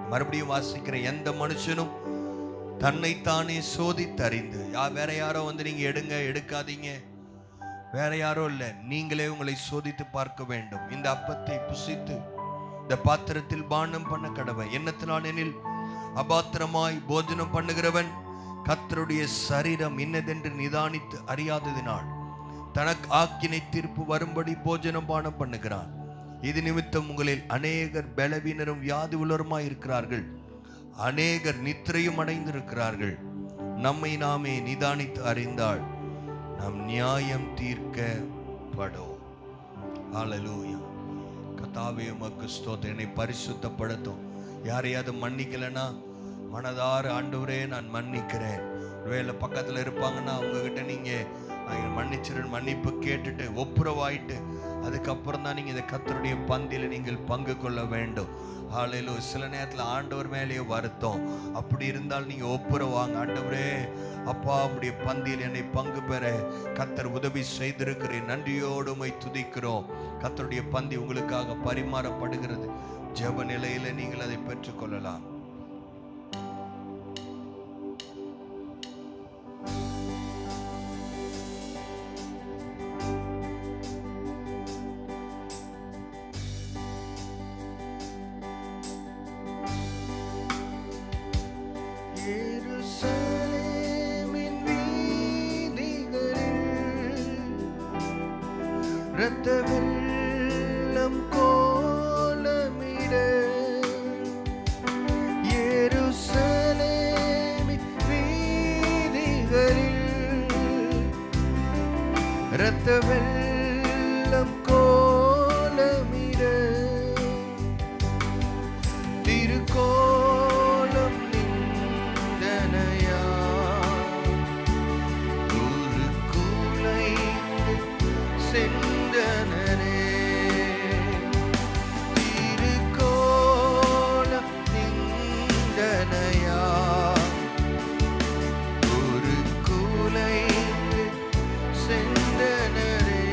மறுபடியும் வாசிக்கிற, எந்த மனுஷனும் தன்னைத்தானே சோதித்தறிந்து, வேற யாரோ வந்து நீங்க எடுங்க எடுக்காதீங்க, வேற யாரோ இல்ல, நீங்களே உங்களை சோதித்து பார்க்க வேண்டும். இந்த அப்பத்தை புசித்து இந்த பாத்திரத்தில் பானம் பண்ண கடவன். என்னத்தினால் எனில் அபாத்திரமாய் போஜனம் பண்ணுகிறவன் கர்த்தருடைய சரீரம் இன்னதென்று நிதானித்து அறியாததினால் தனக்கு ஆக்கினை தீர்ப்பு வரும்படி போஜனம் பானம் பண்ணுகிறான். இது நிமித்தம் உங்களில் அநேகர் பலவீனரும் வியாதி உள்ளவருமாய் இருக்கிறார்கள், அநேகர் நித்திரையும் அடைந்திருக்கிறார்கள். நம்மை நாமே நிதானித்து அறிந்தால் நாம் நியாயம் தீர்க்கப்படும். ஹல்லேலூயா. கர்த்தாவே உமக்கு ஸ்தோத்திரம். என்னை பரிசுத்தப்படுத்தும். யாரையாவது மன்னிக்கலைன்னா மனதார, ஆண்டவரே நான் மன்னிக்கிறேன். ஒருவேளை பக்கத்தில் இருப்பாங்கன்னா அவங்ககிட்ட நீங்கள் மன்னிச்சிரு, மன்னிப்பு கேட்டுட்டு ஒப்புரவாயிட்டு அதுக்கப்புறம் தான் நீங்கள் இந்த கர்த்தருடைய பந்தியில் நீங்கள் பங்கு கொள்ள வேண்டும். ஹல்லேலூயா. சில நேரத்தில் ஆண்டவர் மேலேயே வருத்தம், அப்படி இருந்தால் நீங்கள் ஒப்புரவாங்க. ஆண்டவரே அப்பா, உம்முடைய பந்தியில் என்னை பங்கு பெற கர்த்தர் உதவி செய்திருக்கிறேன், நன்றியோடு உம்மை துதிக்கிறோம். கர்த்தருடைய பந்தி உங்களுக்காக பரிமாறப்படுகிறது. ஜெப நிலையில நீங்கள் அதை பெற்றுக்கொள்ளலாம். இரத்த வெள்ளம் கோலமிட எருசலேமின் வீதிகளில் இரத்த வெள்ளம் கோலமிட திருக்கோலம் நிந்தனையா ஒரு குலைந்து சென்றனரே. திருக்கோலம் நிந்தனையா ஒரு குலைந்து சென்றனரே.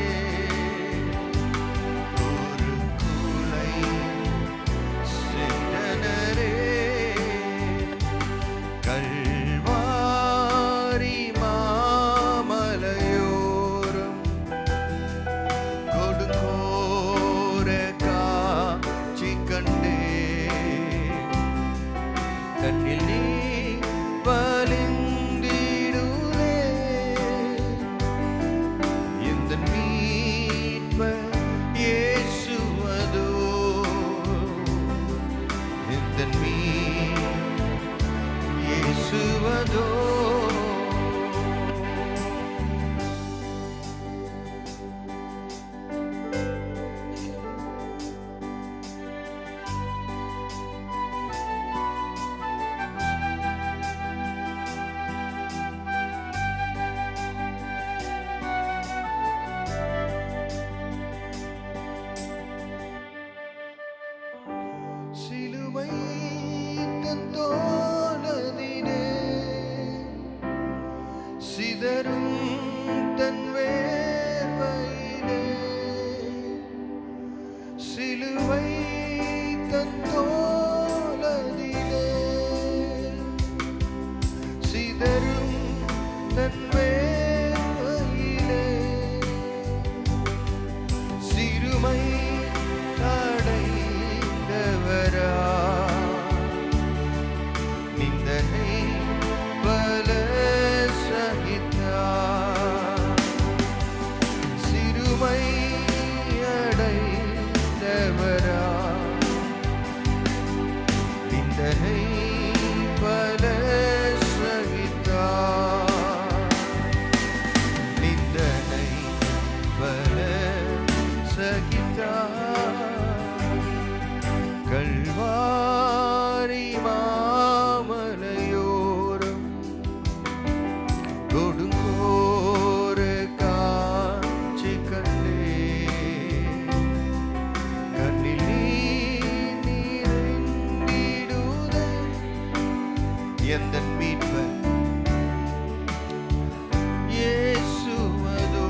சிதறும் தன் வேர்வையிலே சிலுவை தன் தோளதிலே சிதறும் தன் வேர்வையிலே சிறுமை அடைந்தவரா நிந்தனை பல சகித்தார் சிறுமை அடைந்தவரா நிந்தனை பல சகித்தார் நிந்தனை பல சகித்தார் கல்வாரி மாமலையோரம் கொடுங்கோர காட்சி கண்டே கண்ணில் நீரிந்திடுதே எந்தன் மீட்பர் இயேசுவதோ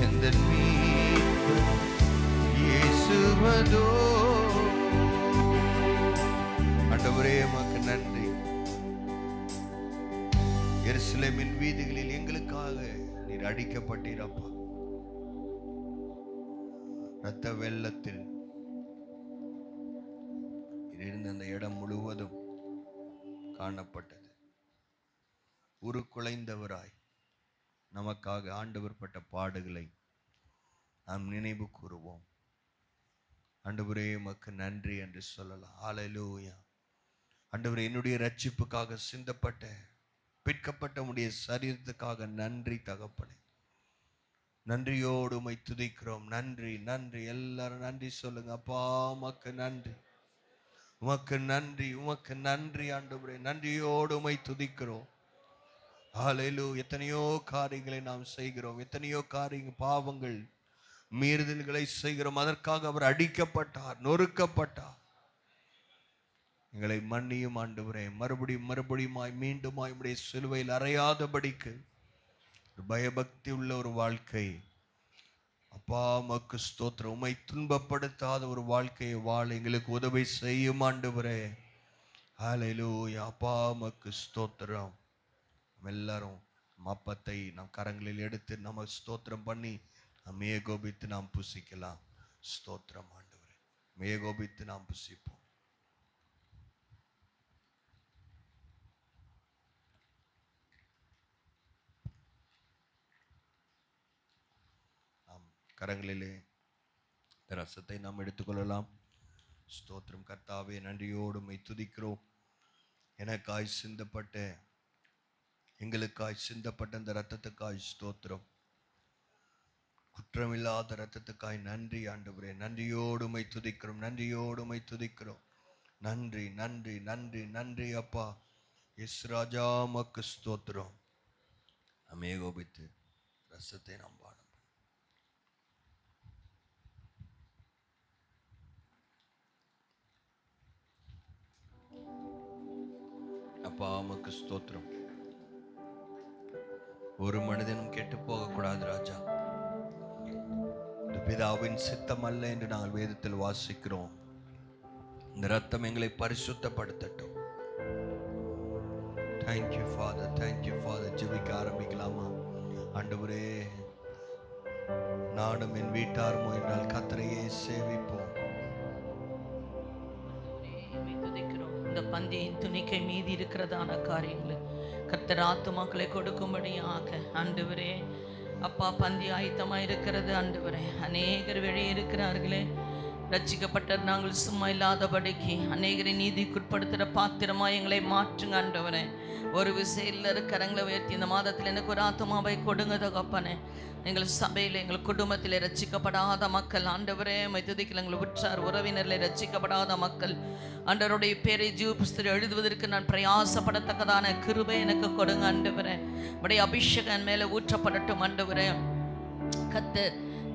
எந்தன் மீட்பர் இயேசுவதோ. ஆண்டவரே உமக்கு நன்றி. எருசலேமின் வீதிகளில் எங்களுக்காக நீர் அடிக்கப்பட்டீரப்பா. இரத்த வெள்ளத்தில் இருந்த அந்த இடம் முழுவதும் காணப்பட்டது. உருக்குலைந்தவராய் நமக்காக ஆண்டவர் பட்ட பாடுகளை நாம் நினைவு கூறுவோம். ஆண்டவரே உமக்கு நன்றி என்று சொல்லலாம். ஹல்லேலூயா. ஆண்டவரே, என்னுடைய ரட்சிப்புக்காக சிந்தப்பட்ட பிற்கப்பட்ட உடைய சரீரத்துக்காக நன்றி தகப்பனே. நன்றியோடு உம்மை துதிக்கிறோம். நன்றி நன்றி. எல்லாரும் நன்றி சொல்லுங்க. அப்பா உமக்கு நன்றி, உமக்கு நன்றி, உமக்கு நன்றி ஆண்டவரே. நன்றியோடு உம்மை துதிக்கிறோம். ஹல்லேலூயா. எத்தனையோ காரியங்களை நாம் செய்கிறோம், எத்தனையோ காரியங்கள் பாவங்கள் மீறுதல்களை செய்கிறோம். அதற்காக அவர் அடிக்கப்பட்டார், நொறுக்கப்பட்டார். எங்களை மன்னியும் ஆண்டவரே. மறுபடியுமாய் மீண்டுமாய் உம்முடைய சிலுவையில் அறையாதபடிக்கு பயபக்தி உள்ள ஒரு வாழ்க்கை அப்பா உமக்கு ஸ்தோத்திரம். உம்மை துன்பப்படுத்தாத ஒரு வாழ்க்கையை வாழ எங்களுக்கு உதவி செய்யும் ஆண்டவரே. ஹல்லேலூயா. அப்பா உமக்கு ஸ்தோத்திரம். எல்லாரும் அப்பத்தை நம் கரங்களில் எடுத்து நம்ம ஸ்தோத்திரம் பண்ணி நாம் ஏகோபித்து நாம் புசிக்கலாம். ஸ்தோத்திரம் ஆண்டவரே. ஏகோபித்து நாம் புசிப்போம். கரங்களிலே ரசத்தை நாம் எடுத்துக்கொள்ளலாம். ஸ்தோத்திரம். கர்த்தாவே, நன்றியோடு உம்மை துதிக்கிறோம். எனக்காய் சிந்தப்பட்ட, எங்களுக்காய் சிந்தப்பட்ட அந்த இரத்தத்துக்காய் ஸ்தோத்திரம். குற்றமில்லாத இரத்தத்துக்காய் நன்றி ஆண்டவரே. நன்றியோடு உம்மை துதிக்கிறோம், நன்றியோடு உம்மை துதிக்கிறோம். நன்றி நன்றி நன்றி நன்றி அப்பா. எஸ் ராஜா உமக்கு ஸ்தோத்திரம். அமேகோபித்து ரசத்தை நாம் பாடும். அப்பா உமக்கு ஸ்தோத்திரம். ஒரு மனிதனும் கெட்டு போகக்கூடாது ராஜா. இந்த பிதாவின் சித்தம் அல்ல என்று நாங்கள் வேதத்தில் வாசிக்கிறோம். இந்த ரத்தம் எங்களை பரிசுத்தப்படுத்தட்டும். Thank you father, thank you father. ஜெபிக்க ஆரம்பிக்கலாமா? ஆண்டவரே, நானும் என் வீட்டாருமோ என்றால் கர்த்தரையே சேவிப்போம். இந்த பந்தியின் துணிக்கை மீதி இருக்கிறதான காரியங்களை கர்த்தர் ஆத்துமாக்களை கொடுக்கும்படியாக ஆண்டவரே அப்பா, பந்தி ஆயத்தமாக இருக்கிறது ஆண்டவரே. அநேகர் வெளியே இருக்கிறார்களே, ரட்சிக்கப்பட்ட நாங்கள் சும்மா இல்லாதபடிக்கு அநேகரை நீதிக்குட்படுத்துகிற பாத்திரமாக எங்களை மாற்றுங்க ஆண்டவரே. ஒரு விசையில் கரங்களை உயர்த்தி இந்த மாதத்தில் எனக்கு ஒரு ஆத்மாவை கொடுங்க தகப்பனே. எங்கள் சபையில், எங்கள் குடும்பத்தில் ரட்சிக்கப்படாத மக்கள் ஆண்டவரே மைத்துதிக்கில் எங்கள் உற்றார் உறவினரில் ரட்சிக்கப்படாத மக்கள் ஆண்டவருடைய பேரை ஜீவ புஸ்தகம் எழுதுவதற்கு நான் பிரயாசப்படத்தக்கதான கிருபை எனக்கு கொடுங்க ஆண்டவரே. உடைய அபிஷேகம் மேலே ஊற்றப்படட்டும் ஆண்டவரே.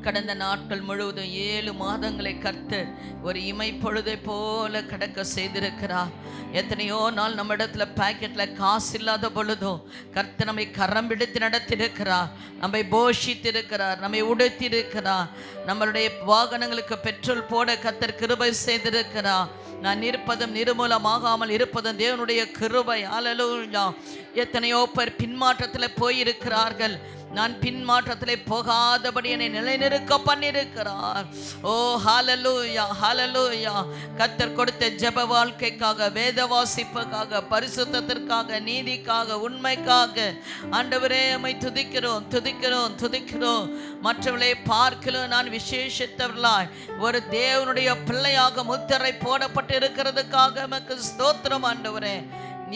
கடந்த நாட்கள் முழுவதும் 7 மாதங்களை கர்த்தர் ஒரு இமைப்பொழுதை போல கடக்க செய்திருக்கிறார். எத்தனையோ நாள் நம்ம இடத்துல பாக்கெட்ல காசு இல்லாத பொழுதும் கர்த்தர் நம்மை கரம் பிடித்து நடத்திருக்கிறார், நம்மை போஷித்திருக்கிறார், நம்மை உடுத்திருக்கிறார், நம்மளுடைய வாகனங்களுக்கு பெட்ரோல் போட கர்த்தர் கிருபை செய்திருக்கிறார். நான் இருப்பதும் நிர்மூலமாகாமல் இருப்பதும் தேவனுடைய கிருபை. ஹல்லேலூயா. எத்தனையோ பேர் பின்மாற்றத்தில் போயிருக்கிறார்கள். நான் பின்மாற்றத்திலே போகாதபடி என்னை நிலைநிறுக்க பண்ணியிருக்கிறார். ஓ ஹல்லேலூயா, ஹல்லேலூயா. கர்த்தர் கொடுத்த ஜெப வாழ்க்கைக்காக, வேத வாசிப்புக்காக, பரிசுத்தத்திற்காக, நீதிக்காக, உண்மைக்காக ஆண்டவரே உம்மை துதிக்கிறோம், துதிக்கிறோம், துதிக்கிறோம். மற்றவர்களை பார்க்கலும் நான் விசேஷித்தவர்களாய் ஒரு தேவனுடைய பிள்ளையாக முத்திரை போடப்பட்டு இருக்கிறதுக்காக உமக்கு ஸ்தோத்திரம் ஆண்டவரே.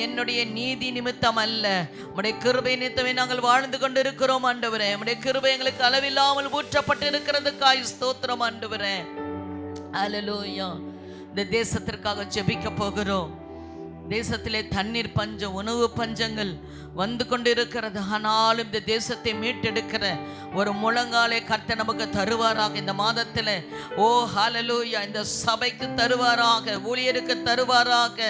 என்னுடைய நீதி நிமித்தம் அல்ல, உம்முடைய கிருபை நிமித்தமே நாங்கள் வாழ்ந்து கொண்டு இருக்கிறோம் ஆண்டவரே. உம்முடைய கிருபை எங்களுக்கு அளவில்லாமல் ஊற்றப்பட்டு இருக்கிறதுக்காய் ஸ்தோத்திரம் ஆண்டவரே. ஹல்லேலூயா. இந்த தேசத்திற்காக ஜெபிக்க போகிறோம். தேசத்திலே தண்ணீர் பஞ்சம், உணவு பஞ்சங்கள் வந்து கொண்டு இருக்கிறது. ஆனாலும் இந்த தேசத்தை மீட்டெடுக்கிற ஒரு முழங்காலை கர்த்தர் நமக்கு தருவாராக இந்த மாதத்தில். ஓ ஹல்லேலூயா. இந்த சபைக்கு தருவாராக, ஊழியருக்கு தருவாராக.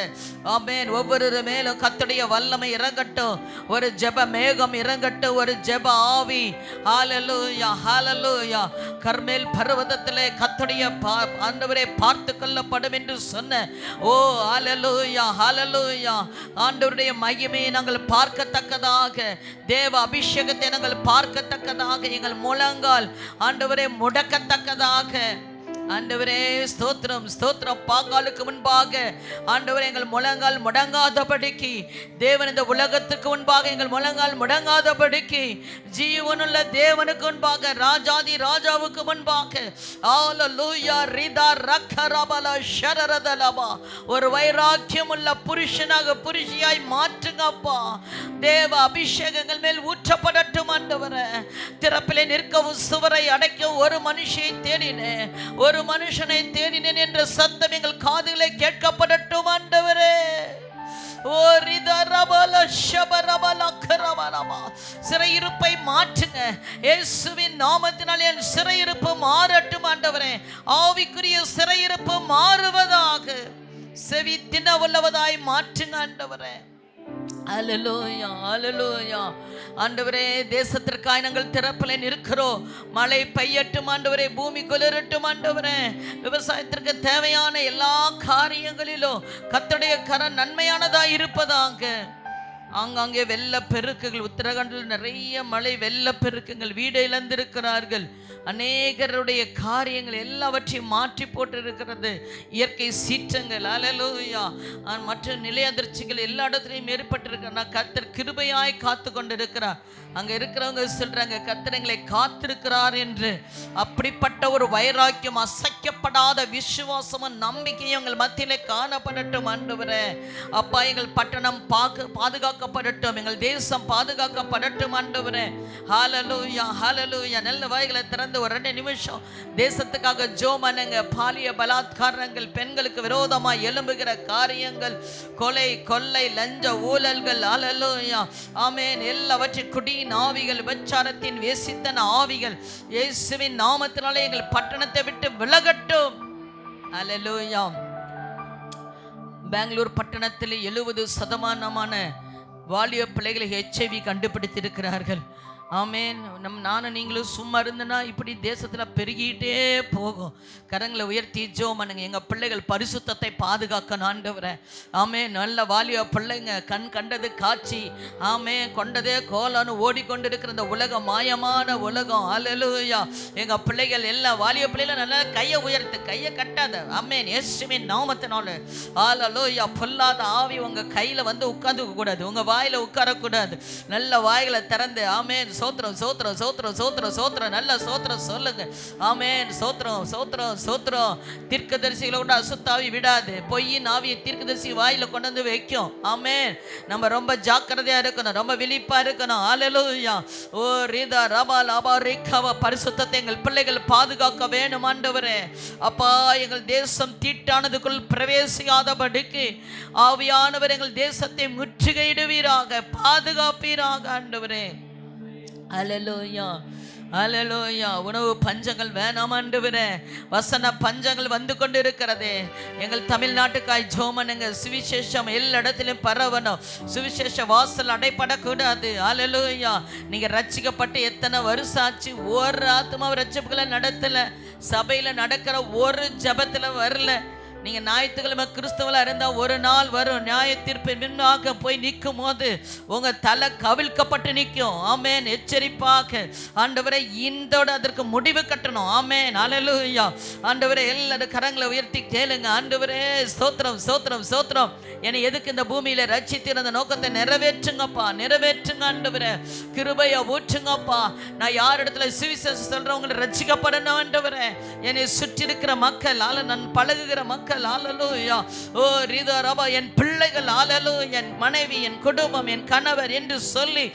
ஆமென். ஒவ்வொரு மேலும் கர்த்தருடைய வல்லமை இறங்கட்டும், ஒரு ஜெப மேகம் இறங்கட்டும், ஒரு ஜெப ஆவி. ஹல்லேலூயா, ஹல்லேலூயா. கர்மேல் பர்வதத்திலே கர்த்தருடைய ஆண்டவரே பார்த்து கொள்ளப்படும் என்று சொன்ன ஓ ஹல்லேலூயா, ஹல்லேலூயா. ஆண்டவருடைய மகிமையை நாங்கள் பார்க்கத்தக்கதாக, தேவ அபிஷேகத்தை நாங்கள் பார்க்கத்தக்கதாக, எங்கள் முழங்கால் ஆண்டவரே முடக்கத்தக்கதாக. ஆண்டவரே ஸ்தோத்திரம், ஸ்தோத்திரம். பாகாலுக்கு முன்பாக ஆண்டவரே எங்கள் முழங்கால் முடங்காதபடிக்கு, தேவன் இந்த உலகத்துக்கு முன்பாக எங்கள் முழங்கால் முடங்காதபடிக்கு, ஜீவனுள்ள தேவனுக்கு முன்பாக, ராஜாதி ராஜாவுக்கு முன்பாக ஹல்லேலூயா ரிதா ரக்கரபல ஷரரதலபா ஒரு வைராக்கியம் உள்ள புருஷனாக, புருஷியாய் மாற்றுங்கப்பா. தேவ அபிஷேகங்கள் மேல் ஊற்றப்படட்டும் ஆண்டவரே. திறப்பிலே நிற்கவும் சுவரை அடைக்கவும் ஒரு மனுஷியை தேடினேன், ஒரு மனுஷனை தேடினேன் என்ற சத்தம் எங்கள் காதுகளை கேட்கப்படட்டும் ஆண்டவரே. சிறையிருப்பை மாற்றுங்க இயேசுவின் நாமத்தினால். என் சிறையிருப்பு மாறட்டும் ஆண்டவரே. ஆவிக்குரிய சிறையிருப்பு மாறுவதாக, செவி தின உள்ளவதாய் மாற்றுங்க ஆண்டவரே. ஹல்லேலூயா, ஹல்லேலூயா. ஆண்டவரே தேசத்திற்காய் நாங்கள் திறப்பிலே நிற்கிறோம். மழை பெய்யட்டும் ஆண்டவரே, பூமி குளிரட்டும் ஆண்டவரே. விவசாயத்திற்கு தேவையான எல்லா காரியங்களிலும் கர்த்தருடைய கரம் நன்மையானதாய் இருப்பதாக. ஆங்காங்கே வெள்ளப்பெருக்குகள், உத்தரகாண்டில் நிறைய மழை வெள்ளப்பெருக்குங்கள், வீடு இழந்திருக்கிறார்கள். அநேகருடைய காரியங்கள் எல்லாவற்றையும் மாற்றி போட்டு இருக்கிறது. இயற்கை சீற்றங்கள், ஹல்லேலூயா, மற்ற நிலை அதிர்ச்சிகள் எல்லா இடத்துலையும் ஏற்பட்டிருக்கிற கர்த்தர் கிருபையாய் காத்து கொண்டு இருக்கிறார். அங்கே இருக்கிறவங்க சொல்றாங்க கர்த்தர் எங்களை காத்திருக்கிறார் என்று. அப்படிப்பட்ட ஒரு வைராக்கியம், அசைக்கப்படாத விசுவாசமும் நம்பிக்கையும் எங்கள் மத்தியிலே காணப்படட்டும் ஆண்டவரே. அப்பா, எங்கள் பட்டணம் பாதுகாக்கப்படட்டும், எங்கள் தேசம் பாதுகாக்கப்படட்டும் ஆண்டவரே. ஹல்லேலூயா, ஹல்லேலூயா. நல்ல வாய்களை திறந்து ஒரு 2 நிமிஷம் தேசத்துக்காக ஜெபம் பண்ணுங்க. பாலிய பலாத்காரங்கள், பெண்களுக்கு விரோதமாக எழும்புகிற காரியங்கள், கொலை, கொள்ளை, லஞ்ச ஊழல்கள், ஹல்லேலூயா, ஆமென், எல்லாவற்றையும் குடியின் ஆவிகள், விபச்சாரத்தின் வேசித்தன ஆவிகள் இயேசுவின் நாமத்தினாலே எங்கள் பட்டணத்தை விட்டு விலகட்டும். ஹல்லேலூயா. பெங்களூர் பட்டணத்தில் 70% வாலிப பிள்ளைகளை HIV கண்டுபிடித்திருக்கிறார்கள். ஆமேன். நானும் நீங்களும் சும்மா இருந்தனா இப்படி தேசத்தில் பெருகிட்டே போகும். கரங்களை உயர்த்தி ஜெபம் பண்ணுங்க. எங்கள் பிள்ளைகள் பரிசுத்தத்தை பாதுகாக்கணும் ஆண்டவரே. ஆமே. நல்ல வாலிய பிள்ளைங்க கண் கண்டது காட்சி, ஆமே, கொண்டதே கோலான்னு ஓடிக்கொண்டிருக்கிற இந்த உலகம், மாயமான உலகம். ஹல்லேலூயா. எங்கள் பிள்ளைகள் எல்லா வாலிய பிள்ளைகளும் நல்லா கையை உயர்த்து, கையை கட்டாத. ஆமேன். இயேசுவின் நாமத்தினால ஹல்லேலூயா. பொல்லாத ஆவி உங்கள் கையில் வந்து உட்கார்ந்துக்க கூடாது, உங்கள் வாயில் உட்காரக்கூடாது. நல்ல வாய்களை திறந்து ஆமேன் சோத்திரம், சோத்திரம், சோத்திரம், சோத்திரம், சோத்திரம், நல்ல சோத்திரம் சொல்லுங்க. ஆமேன். சோத்திரம், சோத்திரம், சோத்திரம். தீர்க்கதரிசிகளை கூட அசுத்தாவி விடாது. பொய்யின் ஆவியை தீர்க்கதரிசி வாயில கொண்டு வந்து வைக்கும். ஆமேன். நம்ம ரொம்ப ஜாக்கிரதையா இருக்கணும், ரொம்ப விழிப்பா இருக்கணும். ஹல்லேலூயா. ஓ ரீதா ரபா லாபா ரேகாவா. பரிசுத்தத்தை எங்கள் பிள்ளைகள் பாதுகாக்க வேணும் ஆண்டவரே. அப்பா, எங்கள் தேசம் தீட்டானதுக்குள் பிரவேசிக்காதபடிக்கு ஆவியானவர் எங்கள் தேசத்தை முற்றுகையிடுவீராக, பாதுகாப்பீராக ஆண்டவரே. அல்லேலூயா, அல்லேலூயா. உணவு பஞ்சங்கள் வேணாம் ஆண்டவரே, வசன பஞ்சங்கள் வந்து கொண்டு இருக்கிறதே. எங்கள் தமிழ்நாட்டுக்காய் ஜோமனுங்க. சுவிசேஷம் எல்லா இடத்திலும் பரவணும். சுவிசேஷ வாசல் அடைப்படக்கூடாது. அல்லேலூயா. நீங்க ரட்சிக்கப்பட்டு எத்தனை வருஷம் ஆச்சு? ஒரு ஆத்மாவை ரட்சிப்புகளை நடத்தல. சபையில நடக்கிற ஒரு ஜபத்துல வரல. நீங்க ஞாயிற்றுக்கிழமை கிறிஸ்தவலா இருந்தா ஒரு நாள் வரும், நியாய தீர்ப்பு முன்னாக போய் நிற்கும் போது உங்க தலை கவிழ்க்கப்பட்டு நிற்கும். ஆமேன். எச்சரிப்பாக ஆண்டவரே இந்தோட அதற்கு முடிவு கட்டணும். ஆமேன். அல்லேலூயா. ஆண்டவரே எல்லாரும் கரங்களை உயர்த்தி கேளுங்க. ஆண்டவரே ஸ்தோத்திரம், ஸ்தோத்திரம், ஸ்தோத்திரம். என்னை எதுக்கு இந்த பூமியில ரட்சித்திருந்த அந்த நோக்கத்தை நிறைவேற்றுங்கப்பா, நிறைவேற்றுங்க ஆண்டவரே. கிருபையை ஊற்றுங்கப்பா. நான் யார் இடத்துல சுவிசேஷம் சொல்றவங்களை ரட்சிக்கப்படணும் ஆண்டவரே. என்னை சுற்றி இருக்கிற மக்கள், நான் பழகுகிற மக்கள், அல்லேலூயா. ஓ ரீதா ரபா, என் பிள்ளைகள், அல்லேலூயா, என் மனைவி, என் குடும்பம், என் கணவர் என்று சொல்லி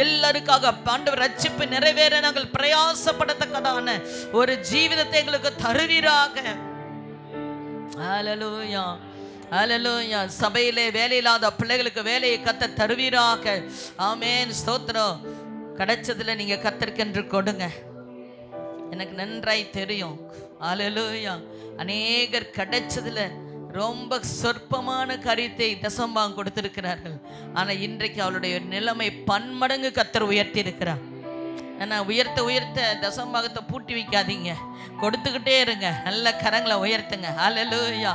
எல்லாருக்காக ஆண்டவர் ரட்சிப்பு நிறைவேற நாங்கள் பிரயாசப்படத்தக்கதான ஒரு ஜீவிதத்தை எங்களுக்கு தருவீராக. அல்லேலூயா, அல்லேலூயா. சபையிலே வேலை இல்லாத பிள்ளைகளுக்கு வேலையை கர்த்தர் தருவீராக. ஆமென். ஸ்தோத்திரம். கிடைச்சதுல நீங்க கர்த்தருக்கென்று கொடுங்க. எனக்கு நன்றாய் தெரியும். அல்லேலூயா. அநேகர் கிடைச்சதுல ரொம்ப சொற்பமான காரியத்தை தசம்பாகம் கொடுத்திருக்கிறார்கள். ஆனா இன்றைக்கு அவளுடைய நிலைமை பன்மடங்கு கர்த்தர் உயர்த்தி இருக்கிறார். ஏன்னா உயர்த்த உயர்த்த தசம்பாகத்தை பூட்டி வைக்காதீங்க, கொடுத்துக்கிட்டே இருங்க. நல்ல கரங்களை உயர்த்துங்க. அல்லேலூயா.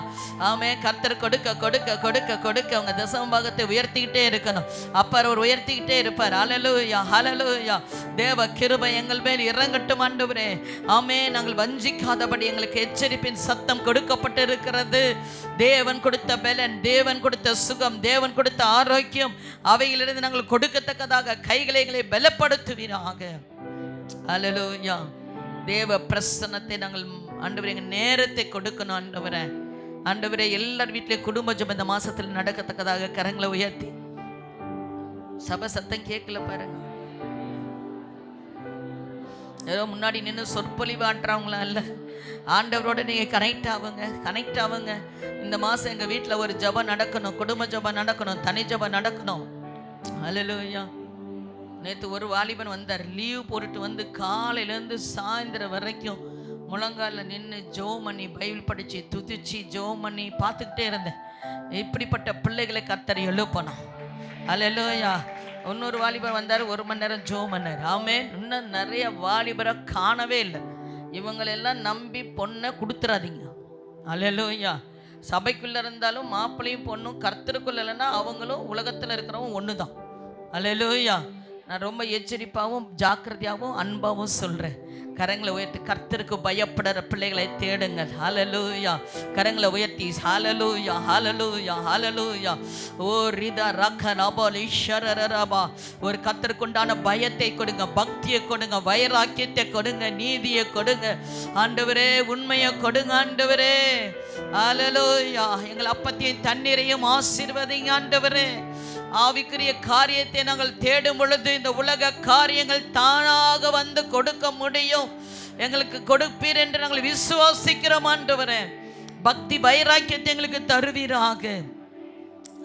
ஆமே. கர்த்தர் கொடுக்க கொடுக்க கொடுக்க கொடுக்க உங்க தசம்பாகத்தை உயர்த்திக்கிட்டே இருக்கணும். அப்ப அவர் உயர்த்திக்கிட்டே இருப்பார். அல்லேலூயா, அல்லேலூயா. தேவ கிருபை எங்கள் மேல் இறங்கட்டும் ஆண்டவரே. ஆமே. நாங்கள் வஞ்சிக்காதபடி எங்களுக்கு எச்சரிப்பின் சத்தம் கொடுக்கப்பட்டு இருக்கிறது. தேவன் கொடுத்த பலன், தேவன் கொடுத்த சுகம், தேவன் கொடுத்த ஆரோக்கியம், அவையிலிருந்து நாங்கள் கொடுக்கத்தக்கதாக கைகளை பலப்படுத்துவீராக. அல்லேலூயா. தேவ பிரசன்னத்தை நாங்கள் ஆண்டவரே எங்கள் நேரத்தை கொடுக்கணும் ஆண்டவரே. ஆண்டவரே எல்லார் வீட்டிலே குடும்ப ஜெபம் இந்த மாசத்துல நடக்கத்தக்கதாக கரங்களை உயர்த்தி. சபை சத்தம் கேட்கல பாருங்க. ஏதோ முன்னாடி நின்று சொற்பொழிவு ஆட்டுறவங்களா இல்ல, ஆண்டவரோட நீங்க கனெக்ட் ஆகுங்க, கனெக்ட் ஆகுங்க. இந்த மாசம் எங்க வீட்டில் ஒரு ஜெபம் நடக்கணும், குடும்ப ஜெபம் நடக்கணும், தனி ஜெபம் நடக்கணும். அல்லேலூயா. நேற்று ஒரு வாலிபன் வந்தார். லீவ் போட்டுட்டு வந்து காலையிலேருந்து சாயந்தரம் வரைக்கும் முழங்கால நின்று ஜெபம் பண்ணி பைபிள் படித்து துதிச்சு ஜெபம் பண்ணி பார்த்துக்கிட்டே இருந்தேன். இப்படிப்பட்ட பிள்ளைகளை கர்த்தர் எழுப்பணும். அல்லேலூயா. இன்னொரு வாலிபர் வந்தார், 1 மணி நேரம் ஜெபம் பண்ணார். ஆமென். இன்னும் நிறைய வாலிபரை காணவே இல்லை. இவங்களெல்லாம் நம்பி பொண்ணை கொடுத்துறாதீங்க. அல்லேலூயா. சபைக்குள்ளே இருந்தாலும் மாப்பிள்ளையும் பொண்ணும் கர்த்தருக்குள்ள இல்லைன்னா அவங்களும் உலகத்தில் இருக்கிறவங்க ஒன்று தான். அல்லேலூயா. நான் ரொம்ப எச்சரிப்பாகவும் ஜாக்கிரதையாகவும் அன்பாகவும் சொல்கிறேன். கரங்களை உயர்த்தி கர்த்தருக்கு பயப்படுற பிள்ளைகளை தேடுங்கள். ஹல்லேலூயா. கரங்களை உயர்த்தி ஹல்லேலூயா, ஹல்லேலூயா, ஹல்லேலூயா. ஓ ரிதா ரக நபலி ஷரரரபா. ஒரு கர்த்தருக்கு உண்டான பயத்தை கொடுங்க, பக்தியை கொடுங்க, வைராக்கியத்தை கொடுங்க, நீதியை கொடுங்க ஆண்டவரே, உண்மையை கொடுங்க ஆண்டவரே. ஹல்லேலூயா. எங்கள் அப்பத்தையும் தண்ணீரையும் ஆசீர்வதிங்க ஆண்டவரே. ஆவிக்குரிய காரியத்தை நாங்கள் தேடும் பொழுது இந்த உலக காரியங்கள் தானாக வந்து கொடுக்க முடியும். எங்களுக்கு கொடுப்பீர் என்று நாங்கள் விசுவாசிக்கிறோம் ஆண்டவரே. பக்தி வைராக்கியத்தை எங்களுக்கு தருவீராக.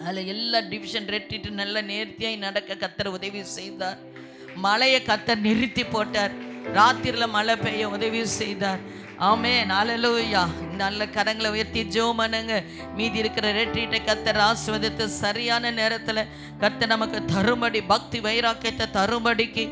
அதில் எல்லா டிவிஷன் ரெட்டிட்டு நல்ல நேர்த்தியாய் நடக்க கர்த்தர் உதவி செய்தார். மழையை கர்த்தர் நிறுத்தி போட்டார். ராத்திரியில் மழை பெய்ய உதவி செய்தார். ஆமென். அல்லேலூயா. நல்ல கரங்களை உயர்த்தி ஜெபம் பண்ணுங்க. மீதி இருக்கிற ரெட்ரீட்டை கர்த்தர் ஆசீர்வதித்து சரியான நேரத்தில் கர்த்தர் நமக்கு தரும்படி, பக்தி வைராக்கியத்தை தரும்படிக்கு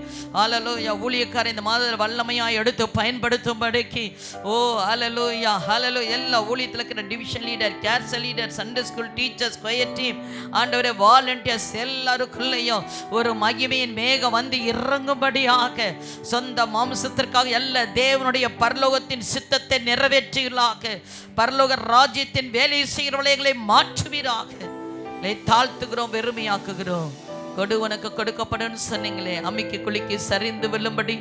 அல்லேலூயா, ஊழியக்காரர் இந்த மாதத்தில் வல்லமையாக எடுத்து பயன்படுத்தும்படிக்கு ஓ அல்லேலூயா, அல்லேலூயா. எல்லா ஊழியத்தில் இருக்கிற டிவிஷன் லீடர், கேர்சல் leader, Sunday school teachers, square team, ஆண்டவரே வாலண்டியர்ஸ் எல்லாருக்குள்ளேயும் ஒரு மகிமையின் மேகம் வந்து இறங்கும்படியாக சொந்த மாம்சத்திற்காக அல்ல, தேவனுடைய பரலோகத்தின் சித்தத்தை நிறைவேற்றுவீராக. பரலோக ராஜ்யத்தின் வேலை செய்கிறவர்களை மாற்றுவீராக. தாழ்த்துகிறோம், வெறுமையாக்குகிறோம். கொடுவனுக்கு கொடுக்கப்படும் சொன்னீங்களே, அம்மிக்கு குளிக்கு சரிந்து விழும்படி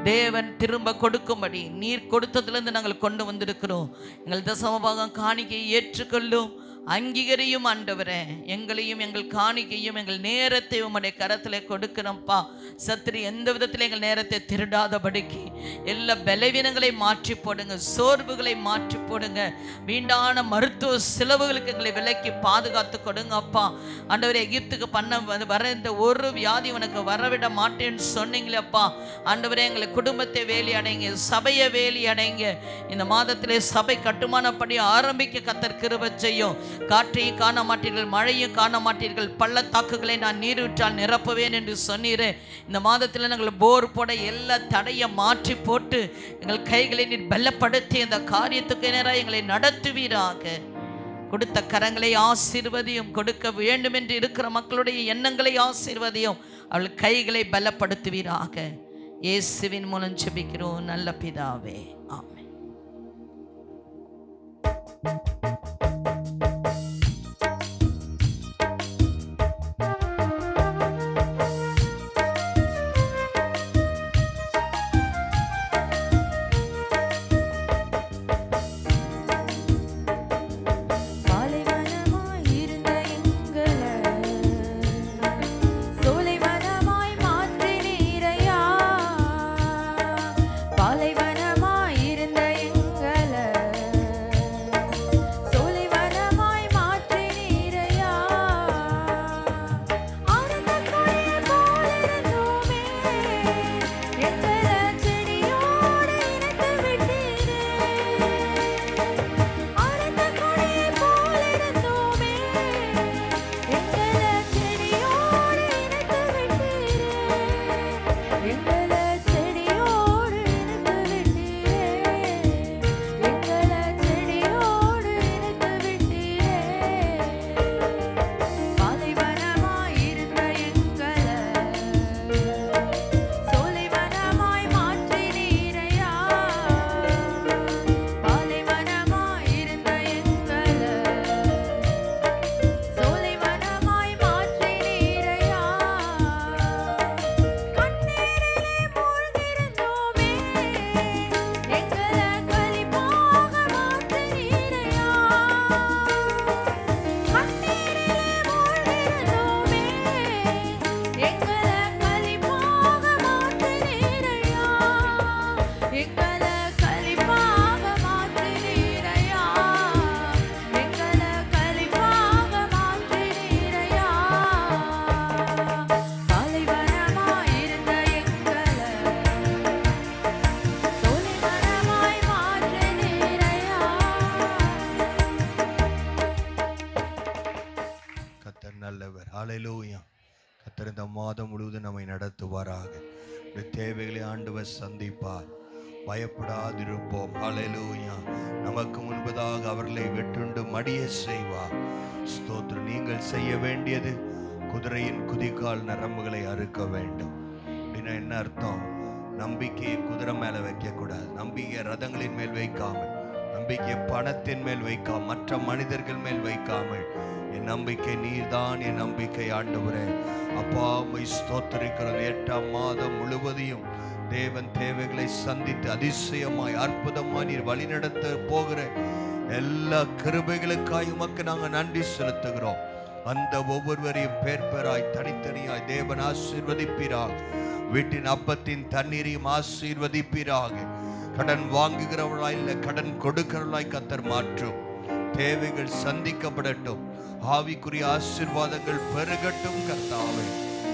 தேவன் திரும்ப கொடுக்கும்படி நீர் கொடுத்ததிலிருந்து நாங்கள் கொண்டு வந்திருக்கிறோம். எங்கள் தசமபாகம் காணிக்கையை ஏற்றுக்கொள்ளும் அங்கீகரியும் ஆண்டவரே. எங்களையும் எங்கள் காணிக்கையும் எங்கள் நேரத்தை உம்முடைய கரத்தில் கொடுக்கிறோம்ப்பா. சத்துரு எந்த விதத்தில் எங்கள் நேரத்தை திருடாதபடிக்கு எல்லா பலவீனங்களை மாற்றி போடுங்க, சோர்வுகளை மாற்றி போடுங்க, வீண்டான மருத்துவ செலவுகளுக்கு எங்களை விலக்கி பாதுகாத்து கொடுங்க அப்பா. ஆண்டவரே, எகிப்துக்கு வர இந்த ஒரு வியாதி உனக்கு வரவிட மாட்டேன்னு சொன்னீங்களே அப்பா. ஆண்டவரே, எங்களை குடும்பத்தை வேலி அடைங்க, சபையை வேலி அடைங்க. இந்த மாதத்திலே சபை கட்டுமானப்படி ஆரம்பிக்க கர்த்தர் கிருபை செய்யும். காற்றையும் காண மாட்டீர்கள், மழையும் காண மாட்டீர்கள், பள்ளத்தாக்குகளை நான் நீரூற்றால் நிரப்புவேன் என்று சொன்னீரே. இந்த மாதத்தில் நாங்கள் போர் போட எல்லா தடையை மாற்றி போட்டு எங்கள் கைகளை நீர் பலப்படுத்தி அந்த காரியத்துக்கு நேராக எங்களை நடத்துவீராக. கொடுத்த கரங்களை ஆசீர்வதியும், கொடுக்க வேண்டும் என்று இருக்கிற மக்களுடைய எண்ணங்களை ஆசீர்வதியும், அவள் கைகளை பலப்படுத்துவீராக. இயேசுவின் மூலம் ஜெபிக்கிறோம் நல்ல பிதாவே, ஆமென். நல்லவர். ஹல்லேலூயா. கர்த்தர் இந்த மாதம் முழுவதும் நம்மை நடத்துவாராக. இந்த தேவைகளை ஆண்டவர் சந்திப்பார். பயப்படாதிருப்போம். ஹல்லேலூயா. நமக்கு முன்பதாக அவர்களை வெட்டுண்டு மடிய செய்வார். ஸ்தோத்திரம். நீங்கள் செய்ய வேண்டியது குதிரையின் குதிகால் நரம்புகளை அறுக்க வேண்டும். அப்படின்னா என்ன அர்த்தம்? நம்பிக்கையை குதிரை மேல வைக்க கூடாது. நம்பிக்கை ரதங்களின் மேல் வைக்காமல், நம்பிக்கை பணத்தின் மேல் வைக்காமல், மற்ற மனிதர்கள் மேல் வைக்காமல், என் நம்பிக்கை நீர்தான், என் நம்பிக்கை ஆண்டவரே. அப்பா உம்மை ஸ்தோத்திரிக்கிறது. 8ஆம் மாதம் முழுவதையும் தேவன் தேவைகளை சந்தித்து அதிசயமாய் அற்புதமாய் நீர் வழிநடத்த போகிற எல்லா கிருபைகளுக்காய் உமக்கு நாங்கள் நன்றி செலுத்துகிறோம். அந்த ஒவ்வொருவரையும் பேர் பேராய் தனித்தனியாய் தேவன் ஆசீர்வதிப்பீராக. வீட்டின் அப்பத்தின் தண்ணீரையும் ஆசீர்வதிப்பீராக. கடன் வாங்குகிறவர்களாய் இல்லை, கடன் கொடுக்கிறவர்களாய் கர்த்தர் மாற்றும். தேவைகள் சந்திக்கப்படட்டும். ஆவிக்குரிய ஆசீர்வாதங்கள் பெருகட்டும். கர்த்தாவே,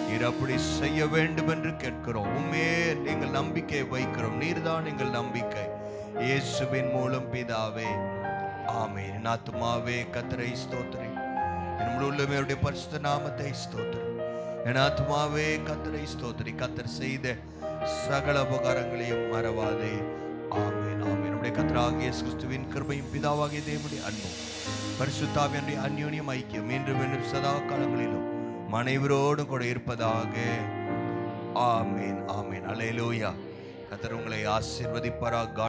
நீர் அப்படி செய்ய வேண்டும் என்று கேட்கிறோம். உண்மையே எங்கள் நம்பிக்கை வைக்கிறோம். நீர்தான் எங்கள் நம்பிக்கை. இயேசுவின் மூலம் பிதாவே, ஆமென். என் ஆத்துமாவே கர்த்தரை ஸ்தோத்திரி, என் முழு உள்ளமே அவருடைய பரிசுத்த நாமத்தை ஸ்தோத்திரி. என் ஆத்துமாவே கர்த்தரை ஸ்தோத்திரி. கர்த்தர் செய்த சகல உபகாரங்களையும் மறவாதே. ஆமென், ஆமென். நம்முடைய கர்த்தராகிய இயேசு கிறிஸ்துவின் கிருபையும் பிதாவாகிய தேவனுடைய அன்பும் பரிசுத்த ஆவியானவருடைய அந்யோன்யம் ஐக்கியம் இன்றும் என்றும் சதா காலங்களிலும் அனைவரோடும் கூட இருப்பதாக. ஆமென், ஆமென். அல்லேலூயா. கர்த்தர் உங்களை ஆசீர்வதிப்பாராக.